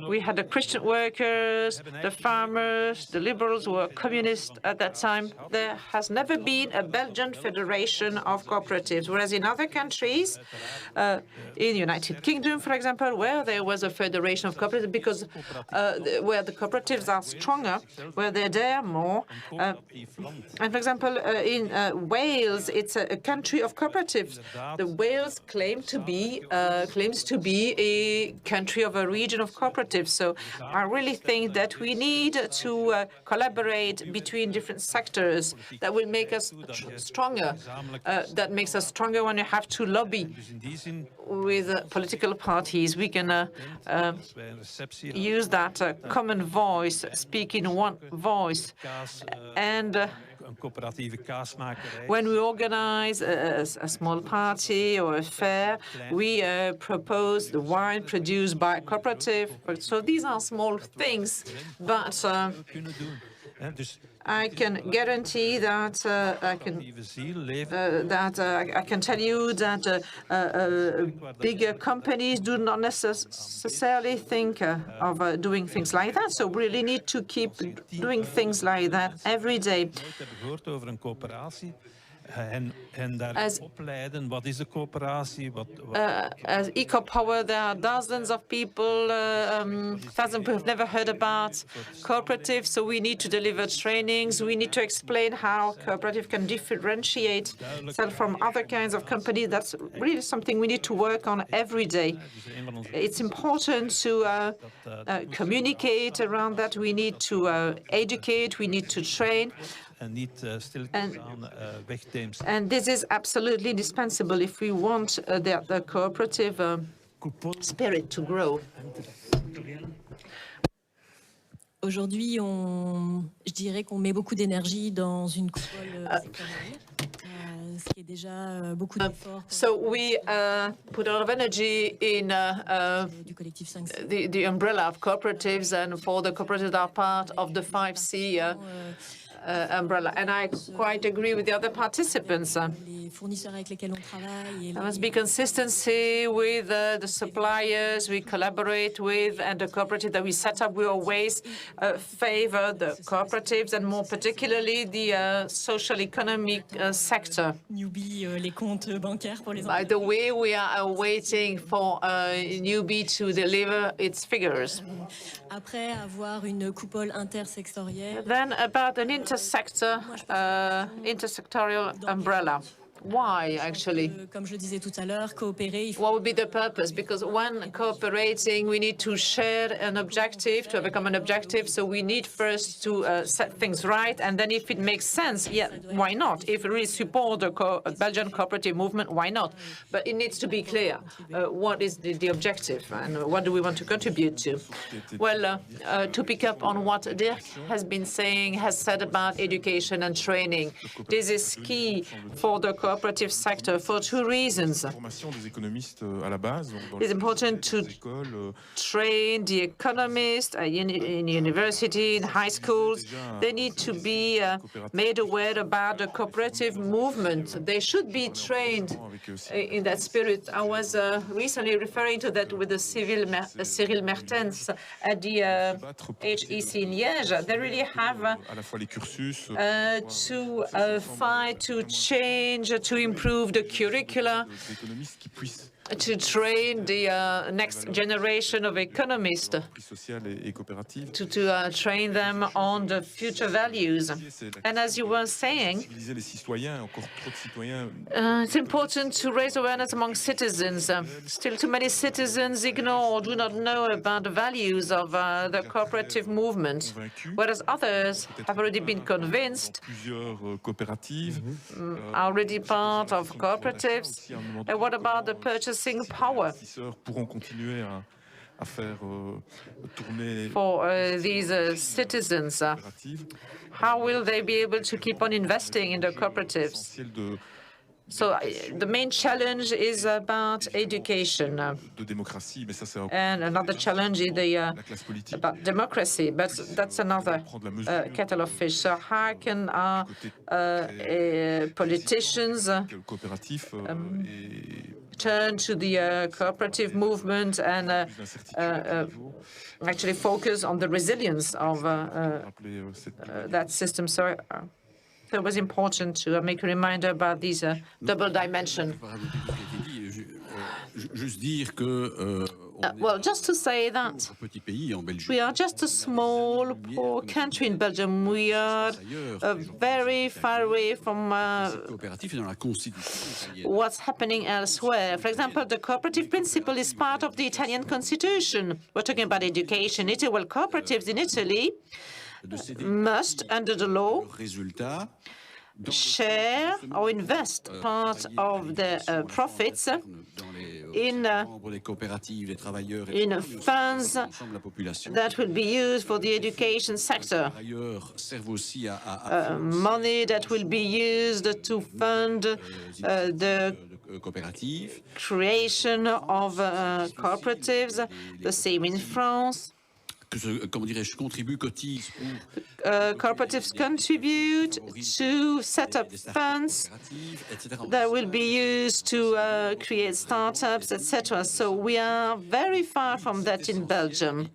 We had the Christian workers, the farmers, the liberals who were communist at that time. There has never been a Belgian federation of cooperatives, whereas in other countries, in the United Kingdom, for example, where there was a federation of cooperatives, because where the cooperatives are stronger, where they're there more. And for example, in Wales, it's a country of cooperatives. The Wales claims to be a country of a region of cooperatives. So I really think that we need to collaborate between different sectors. That will make us stronger. That makes us stronger when you have to lobby with political parties. We can use that common voice, speak in one voice. And when we organize a small party or a fair, we propose the wine produced by a cooperative. So these are small things, but I can guarantee that I can tell you that bigger companies do not necessarily think of doing things like that. So we really need to keep doing things like that every day. As EcoPower, there are dozens of people, thousands who have never heard about cooperatives, so we need to deliver trainings. We need to explain how cooperative can differentiate itself from other kinds of companies. That's really something we need to work on every day. It's important to communicate around that. We need to educate, we need to train. en niet stilletjes aan wegdeemst. And this is absolutely indispensable if we want the cooperative spirit to grow. Aujourd'hui, je dirais qu'on met beaucoup d'énergie dans une coupole sectorielle, ce qui est déjà beaucoup d'efforts. So we put a lot of energy in Du collectif 5C. the umbrella of cooperatives, and for the cooperatives that are part of the 5C umbrella. And I quite agree with the other participants. Les fournisseurs avec lesquels on travaille. There must be consistency with the suppliers we collaborate with, and the cooperative that we set up. We always favor the cooperatives, and more particularly the social economic sector. Newbie, les comptes bancaires pour les By the way, we are waiting for Newbie to deliver its figures. Après avoir une coupole intersectorielle. Then about an intersectorial umbrella. Why, actually? Comme je le disais tout à l'heure, coopérer, il faut What would be the purpose? Because when cooperating, we need to share an objective, to have a common objective. So we need first to set things right. And then if it makes sense, yeah, why not? If we really support the Belgian cooperative movement, why not? But it needs to be clear. What is the objective and what do we want to contribute to? Well, to pick up on what Dirk has said about education and training, this is key for the cooperative sector for two reasons. It's important to train the economists in university, in high schools. They need to be made aware about the cooperative movement. They should be trained in that spirit. I was recently referring to that with the Cyril Mertens at the HEC in Liège. They really have to fight to change, to improve the curricula, to train the next generation of economists, to train them on the future values. And as you were saying, it's important to raise awareness among citizens. Still too many citizens ignore or do not know about the values of the cooperative movement, whereas others have already been convinced, are already part of cooperatives. And what about the purchasing power for these citizens? How will they be able to keep on investing in the cooperatives? So the main challenge is about education, and another challenge is about democracy, but that's another kettle of fish. So how can our politicians turn to the cooperative movement and actually focus on the resilience of that system? So it was important to make a reminder about these double dimension. Well, just to say that we are just a small, poor country in Belgium. We are very far away from what's happening elsewhere. For example, the cooperative principle is part of the Italian constitution. We're talking about education. Well, cooperatives in Italy must, under the law, share or invest part of the profits in funds that will be used for the education sector, money that will be used to fund the creation of cooperatives, the same in France. Cooperatives contribute to set up funds that will be used to create startups, etc. So we are very far from that in Belgium.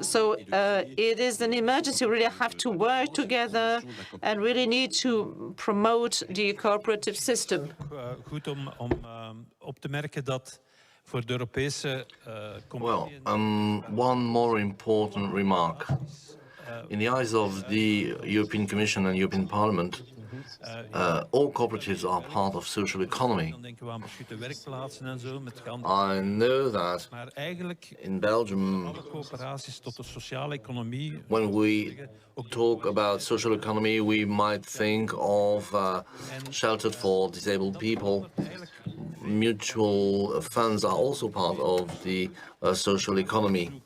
So it is an emergency. We really have to work together and really need to promote the cooperative system. Goed om op te merken dat. Well, one more important remark. In the eyes of the European Commission and European Parliament, all cooperatives are part of social economy. Dan denken we aan beschutte werkplaatsen en zo, maar het kan I know that maar eigenlijk in Belgium, alle coöperaties tot de sociale economie. when we talk about social economy, we might think of shelter for disabled people. Mutual funds are also part of the social economy.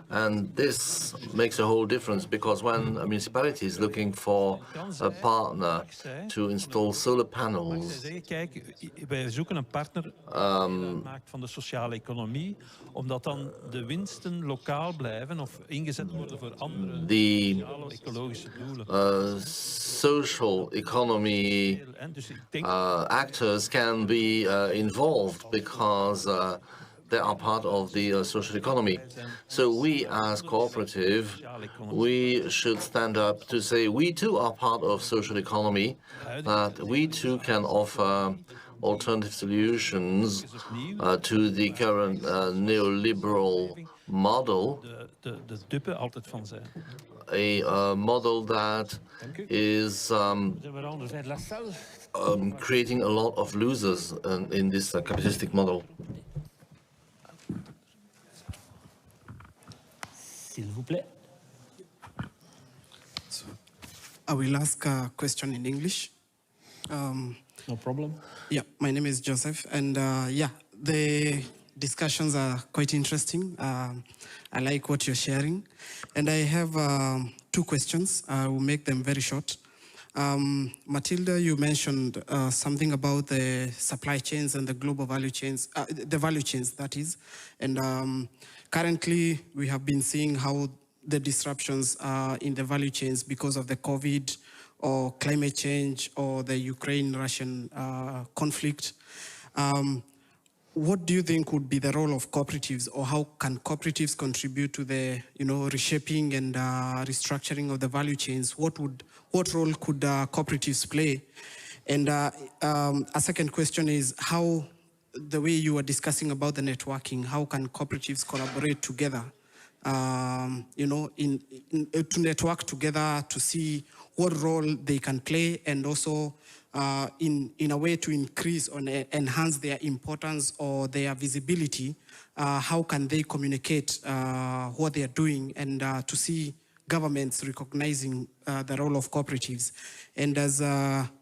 And this makes a whole difference, because when a municipality is looking for a partner to install solar panels, Kijk, wij zoeken een partner die maakt van de sociale economie, omdat dan de winsten lokaal blijven of ingezet worden voor andere sociale ecologische doelen. Social economy actors can be involved because they are part of the social economy. So we as cooperative, we should stand up to say we too are part of social economy, that we too can offer alternative solutions to the current neoliberal model, a model that is creating a lot of losers in this capitalistic model. S'il vous plaît. So, I will ask a question in English. No problem. Yeah, my name is Joseph, and yeah, the discussions are quite interesting. I like what you're sharing, and I have 2 questions. I will make them very short. Mathilde, you mentioned something about the supply chains and the global value chains, the value chains, that is. And currently, we have been seeing how the disruptions in the value chains because of the COVID or climate change or the Ukraine-Russian conflict. What do you think would be the role of cooperatives, or how can cooperatives contribute to the, reshaping and restructuring of the value chains? What role could cooperatives play? And a second question is how, the way you were discussing about the networking, how can cooperatives collaborate together, to network together to see what role they can play, and also in a way to increase or enhance their importance or their visibility, how can they communicate what they are doing, and to see governments recognizing the role of cooperatives. And as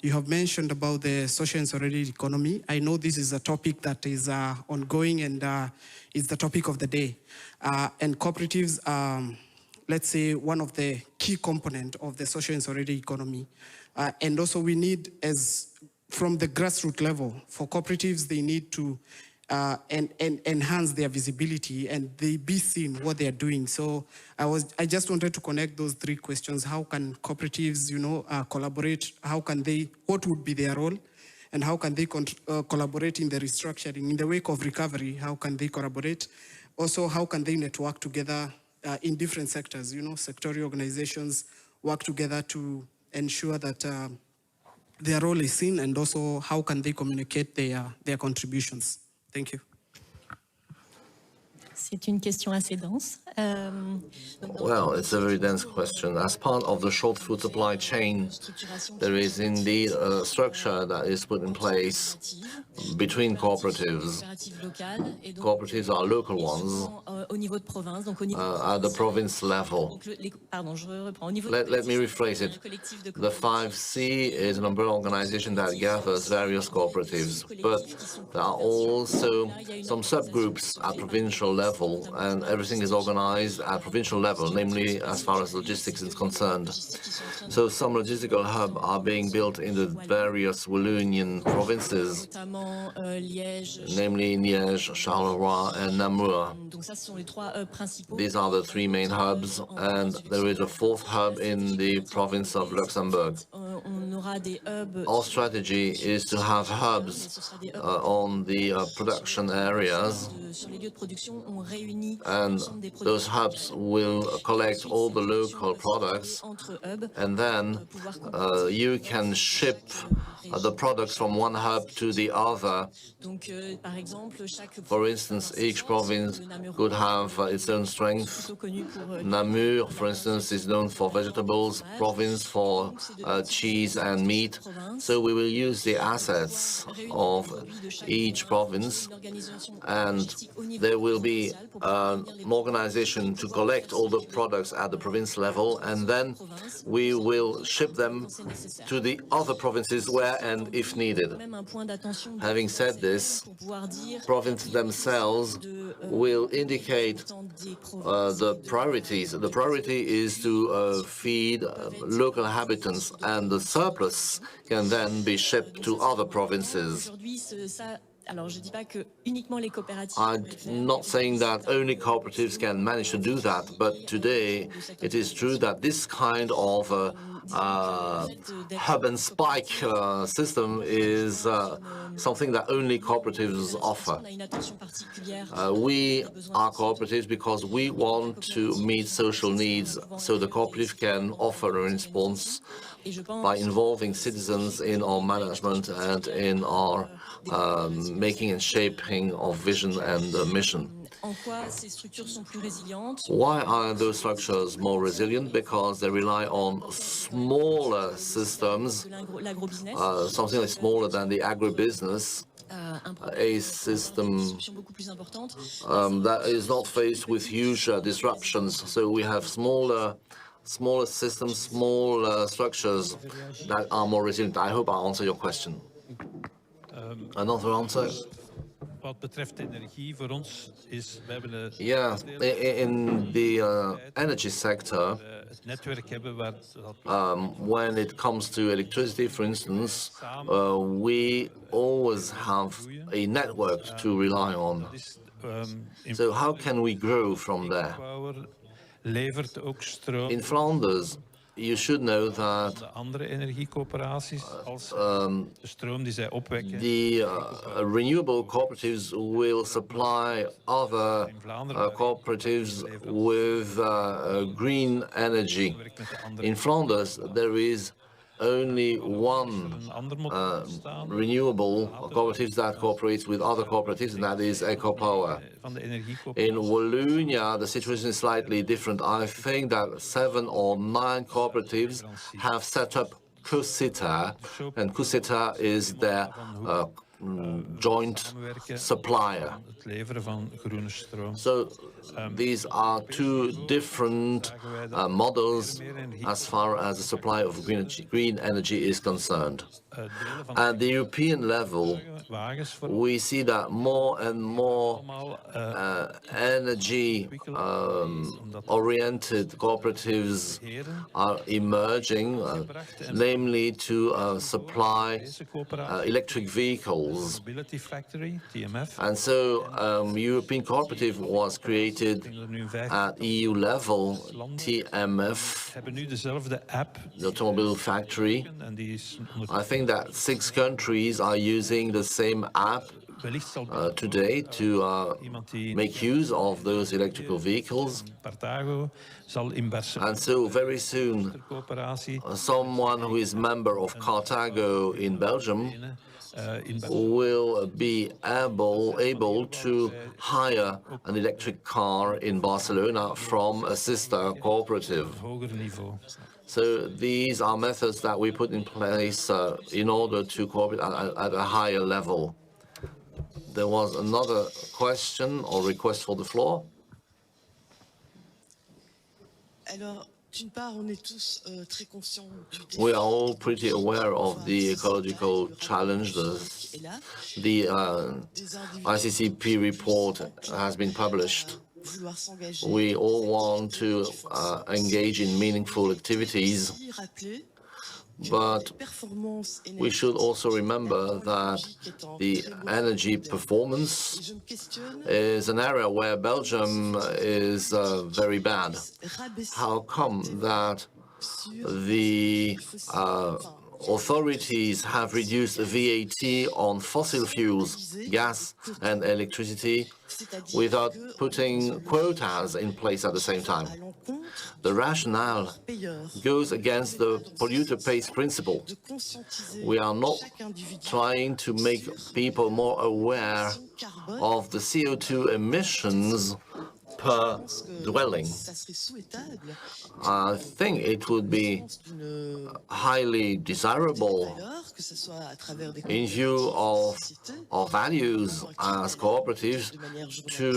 you have mentioned about the social and solidarity economy, I know this is a topic that is ongoing and is the topic of the day. And cooperatives are, let's say, one of the key components of the social and solidarity economy. And also we need, as from the grassroots level, for cooperatives, they need to enhance their visibility and they be seen what they are doing. So I just wanted to connect those 3 questions. How can cooperatives, collaborate? How can they, what would be their role? And how can they collaborate in the restructuring? In the wake of recovery, how can they collaborate? Also, how can they network together in different sectors? Sectorial organizations work together to ensure that their role is seen, and also how can they communicate their contributions? Thank you. C'est une question assez dense. Well, it's a very dense question. As part of the short food supply chain, there is indeed a structure that is put in place between cooperatives. Cooperatives are local ones at the province level. Let me rephrase it. The 5C is an umbrella organization that gathers various cooperatives, but there are also some subgroups at provincial level, and everything is organized at provincial level, namely as far as logistics is concerned. So some logistical hubs are being built in the various Walloonian provinces, namely Liège, Charleroi, and Namur. These are the 3 main hubs, and there is a 4th hub in the province of Luxembourg. Our strategy is to have hubs on the production areas, and those hubs will collect all the local products, and then you can ship the products from one hub to the other. For instance, each province could have its own strength. Namur, for instance, is known for vegetables, province for cheese and can meet. So we will use the assets of each province, and there will be an organization to collect all the products at the province level, and then we will ship them to the other provinces where and if needed. Having said this, provinces themselves will indicate the priorities. The priority is to feed local inhabitants, and the surplus can then be shipped to other provinces. I'm not saying that only cooperatives can manage to do that, but today it is true that this kind of hub and spike system is something that only cooperatives offer. We are cooperatives because we want to meet social needs, so the cooperative can offer a response by involving citizens in our management and in our making and shaping of vision and mission. Why are those structures more resilient? Because they rely on smaller systems, something like smaller than the agribusiness, a system that is not faced with huge disruptions. So we have smaller systems, small structures that are more resilient. I hope I answer your question. Another answer? Yeah, in the energy sector, when it comes to electricity, for instance, we always have a network to rely on. So how can we grow from there? In Flanders, you should know that the renewable cooperatives will supply other cooperatives with green energy. In Flanders, there is only one renewable cooperative that cooperates with other cooperatives, and that is EcoPower. In Wallonia, the situation is slightly different. I think that 7 or 9 cooperatives have set up Cosita, and Cosita is their joint supplier. So these are two different models as far as the supply of green energy is concerned. At the European level, we see that more and more energy-oriented cooperatives are emerging, namely to supply electric vehicles. And so European Cooperative was created at EU level, TMF, the automobile factory. I think that 6 countries are using the same app today to make use of those electrical vehicles. And so very soon, someone who is member of Carthago in Belgium will be able to hire an electric car in Barcelona from a sister cooperative. So these are methods that we put in place in order to cooperate at a higher level. There was another question or request for the floor. We are all pretty aware of the ecological challenge. The ICCP report has been published. We all want to engage in meaningful activities, but we should also remember that the energy performance is an area where Belgium is very bad. How come that the authorities have reduced VAT on fossil fuels, gas and electricity, without putting quotas in place at the same time? The rationale goes against the polluter pays principle. We are not trying to make people more aware of the CO2 emissions per dwelling. I think it would be highly desirable in view of our values as cooperatives to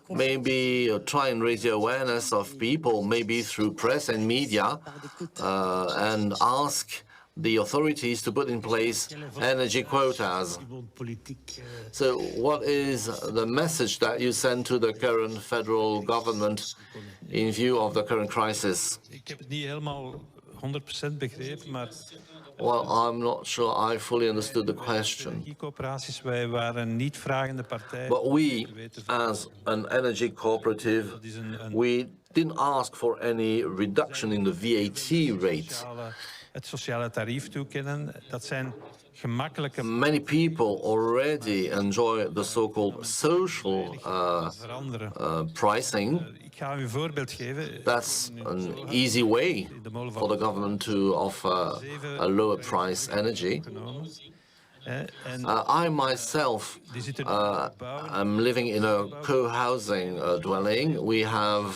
maybe try and raise the awareness of people, maybe through press and media, and ask the authorities to put in place energy quotas. So what is the message that you send to the current federal government in view of the current crisis? Well, I'm not sure I fully understood the question. But we, as an energy cooperative, we didn't ask for any reduction in the VAT rate. Many people already enjoy the so-called social pricing. That's an easy way for the government to offer a lower price energy. I myself am living in a co-housing dwelling. We have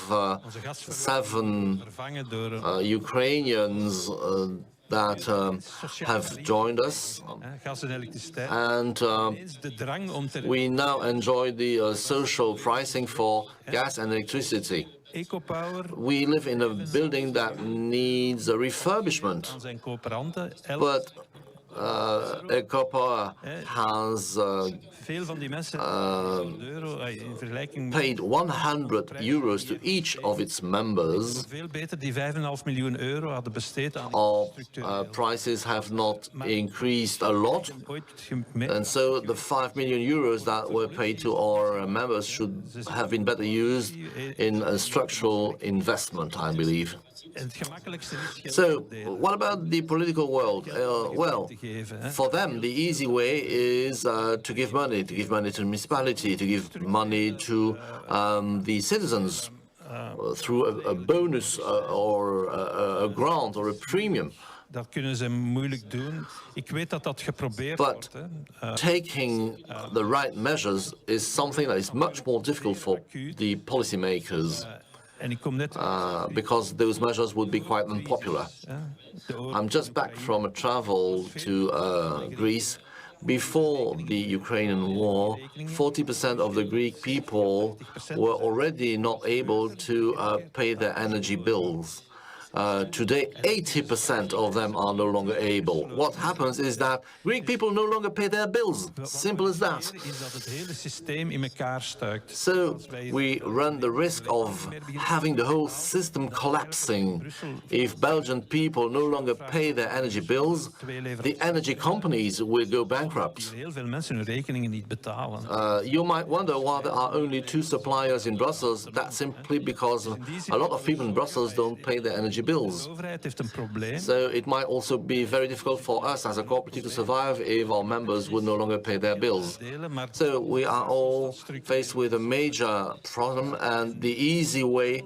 7 Ukrainians that have joined us, and we now enjoy the social pricing for gas and electricity. We live in a building that needs a refurbishment, but EcoPower has paid €100 to each of its members. Our prices have not increased a lot, and so the €5 million that were paid to our members should have been better used in a structural investment, I believe. So, what about the political world? Well, for them, the easy way is to give money to the municipality, to give money to the citizens through a bonus or a grant or a premium. But taking the right measures is something that is much more difficult for the policymakers. Because those measures would be quite unpopular. I'm just back from a travel to Greece. Before the Ukrainian war, 40% of the Greek people were already not able to pay their energy bills. Today, 80% of them are no longer able. What happens is that Greek people no longer pay their bills. Simple as that. So we run the risk of having the whole system collapsing. If Belgian people no longer pay their energy bills, the energy companies will go bankrupt. You might wonder why there are only 2 suppliers in Brussels. That's simply because a lot of people in Brussels don't pay their energy bills. So it might also be very difficult for us as a cooperative to survive if our members would no longer pay their bills. So we are all faced with a major problem, and the easy way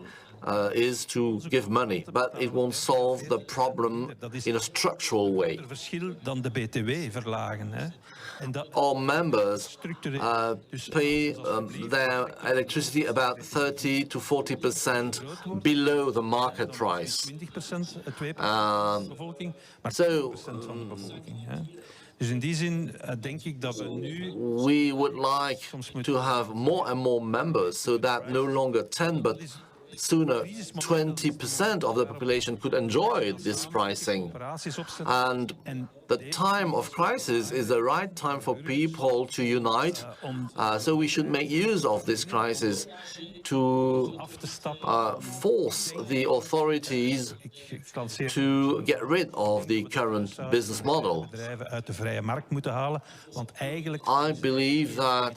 is to give money, but it won't solve the problem in a structural way. Our members pay their electricity about 30 to 40% below the market price. We would like to have more and more members so that no longer 10 but sooner 20% of the population could enjoy this pricing. And the time of crisis is the right time for people to unite. So we should make use of this crisis to force the authorities to get rid of the current business model. I believe that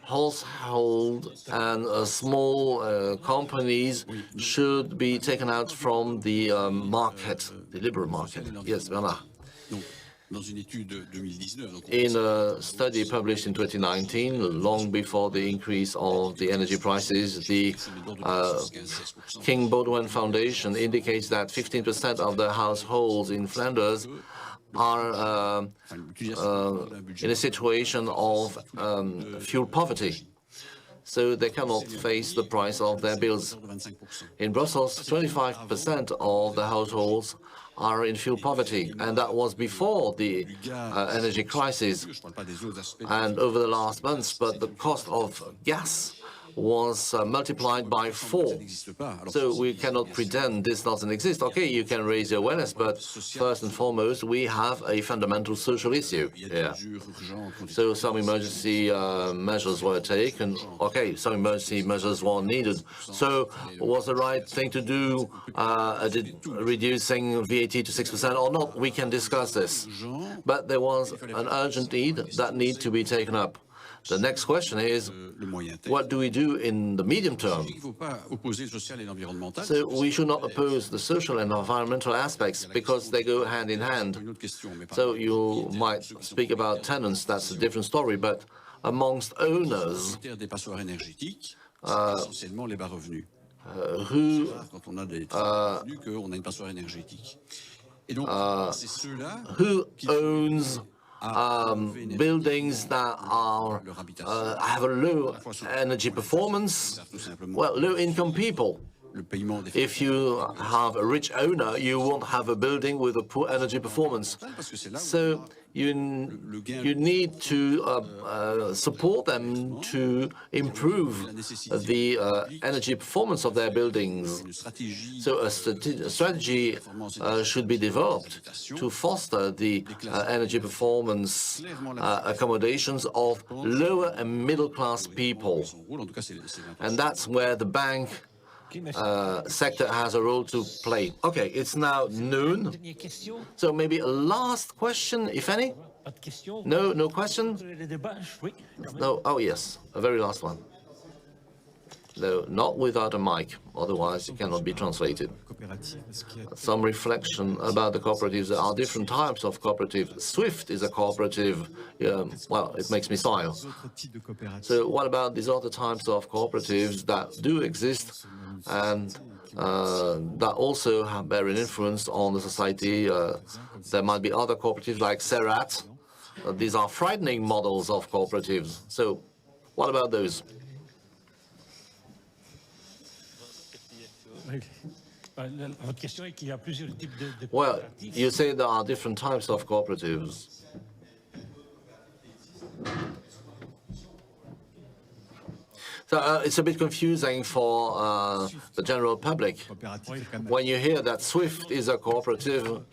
household and small companies should be taken out from the market, the liberal market. Yes, Bernard. In a study published in 2019, long before the increase of the energy prices, the King Baudouin Foundation indicates that 15% of the households in Flanders are in a situation of fuel poverty. so they cannot face the price of their bills. In Brussels, 25% of the households are in fuel poverty, and that was before the energy crisis and over the last months, but the cost of gas was multiplied by 4. So we cannot pretend this doesn't exist. Okay, you can raise your awareness, but first and foremost, we have a fundamental social issue here. So some emergency measures were taken. Okay, some emergency measures were needed. So was the right thing to do reducing VAT to 6% or not? We can discuss this. But there was an urgent need that needs to be taken up. The next question is, what do we do in the medium term? So we should not oppose the social and environmental aspects because they go hand in hand. So you might speak about tenants, that's a different story, but amongst owners, who owns buildings that have a low energy performance, well, low-income people. If you have a rich owner, you won't have a building with a poor energy performance. So you need to support them to improve the energy performance of their buildings. So a strategy should be developed to foster the energy performance accommodations of lower and middle-class people. And that's where the bank sector has a role to play. Okay, it's now noon. So maybe a last question, if any? No, no question? No, oh yes, a very last one. No, not without a mic, otherwise it cannot be translated. Some reflection about the cooperatives. There are different types of cooperatives. SWIFT is a cooperative, well, it makes me smile. So what about these other types of cooperatives that do exist and that also bear an influence on the society? There might be other cooperatives like Serat. These are frightening models of cooperatives. So what about those? Well, you say there are different types of cooperatives. So it's a bit confusing for the general public. When you hear that SWIFT is a cooperative,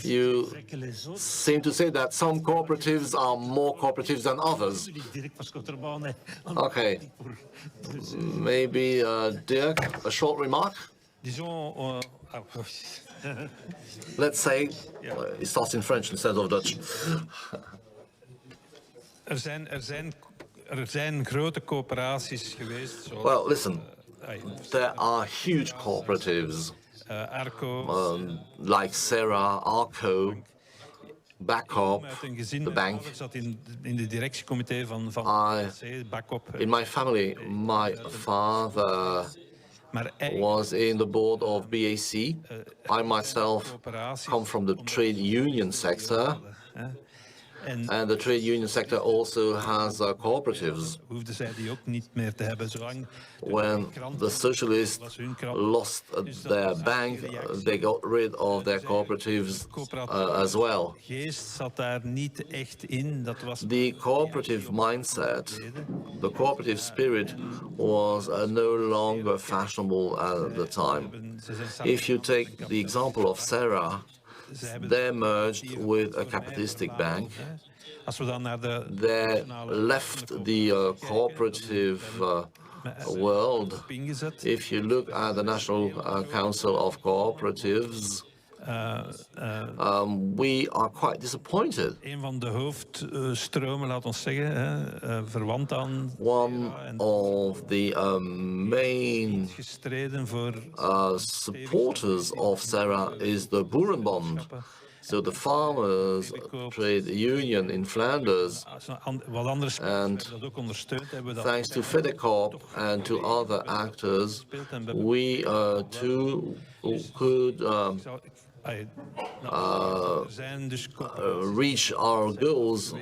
you seem to say that some cooperatives are more cooperatives than others. Okay. Maybe Dirk, a short remark? Let's say, it starts in French instead of Dutch. Zijn grote coöperaties geweest. Well, listen, there are huge cooperatives like Sarah, Arco, Backup, the bank. In my family, my father was in the board of BAC. I myself come from the trade union sector. And the trade union sector also has cooperatives. When the socialists lost their bank, they got rid of their cooperatives as well. The cooperative mindset, the cooperative spirit was no longer fashionable at the time. If you take the example of Sarah, they merged with a capitalistic bank. They left the cooperative world. If you look at the National Council of Cooperatives, we are quite disappointed. One of the main supporters of Sarah is the Boerenbond. So the farmers' trade union in Flanders, and thanks to FEDECOP and to other actors, we too could reach our goals.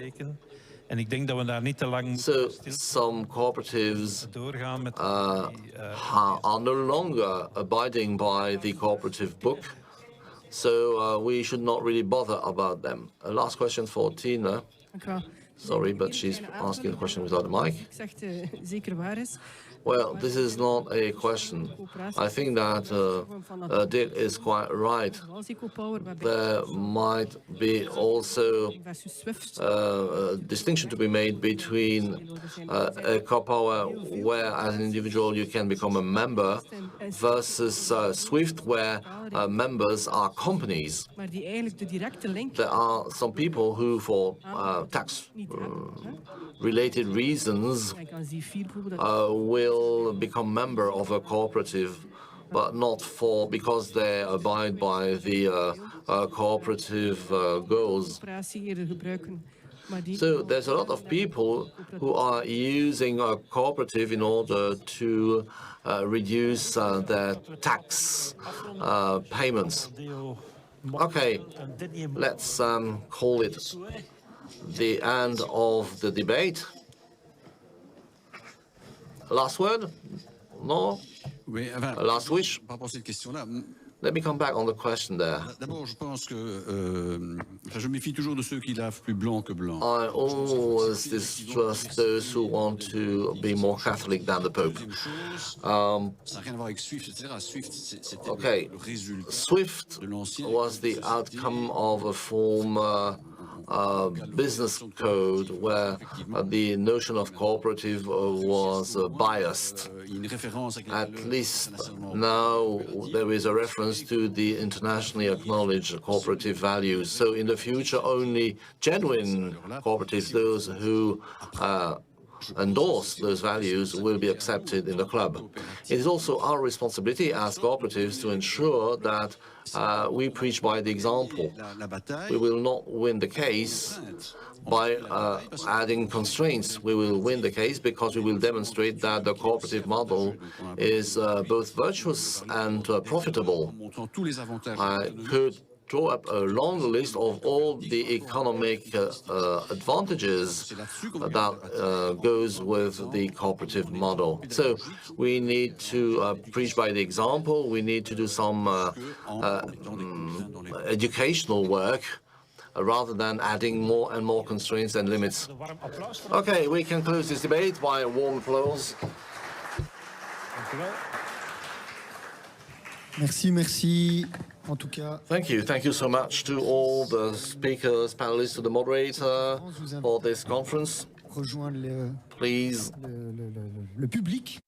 En ik denk dat we daar niet te lang So moeten some cooperatives doorgaan met are no longer abiding by the cooperative book. So we should not really bother about them. Last question for Tina. Sorry, but she's asking a question without a mic. Well, this is not a question. I think that Dirk is quite right. There might be also a distinction to be made between a co-power where, as an individual, you can become a member, versus SWIFT, where members are companies. There are some people who, for tax-related reasons, will become member of a cooperative, but not because they abide by the cooperative goals. So there's a lot of people who are using a cooperative in order to reduce their tax payments. Okay, let's call it the end of the debate. Last word? No? Last wish? Let me come back on the question there. D'abord, je pense que je méfie toujours de ceux qui lavent plus blanc que blanc. I always distrust those who want to be more Catholic than the Pope. Ça n'a rien à voir avec SWIFT, etc. SWIFT, c'était le résultat. SWIFT was the outcome of a former business code where the notion of cooperative was biased. At least now there is a reference to the internationally acknowledged cooperative values. So in the future, only genuine cooperatives, those who endorse those values, will be accepted in the club. It is also our responsibility as cooperatives to ensure that we preach by the example. We will not win the case by adding constraints. We will win the case because we will demonstrate that the cooperative model is both virtuous and profitable. I could draw up a long list of all the economic advantages that goes with the cooperative model. So we need to preach by the example. We need to do some educational work rather than adding more and more constraints and limits. Okay, we can close this debate by a warm applause. Merci, merci. En tout cas, thank you so much to all the speakers, panelists, to the moderator for this conference. Please. Le public.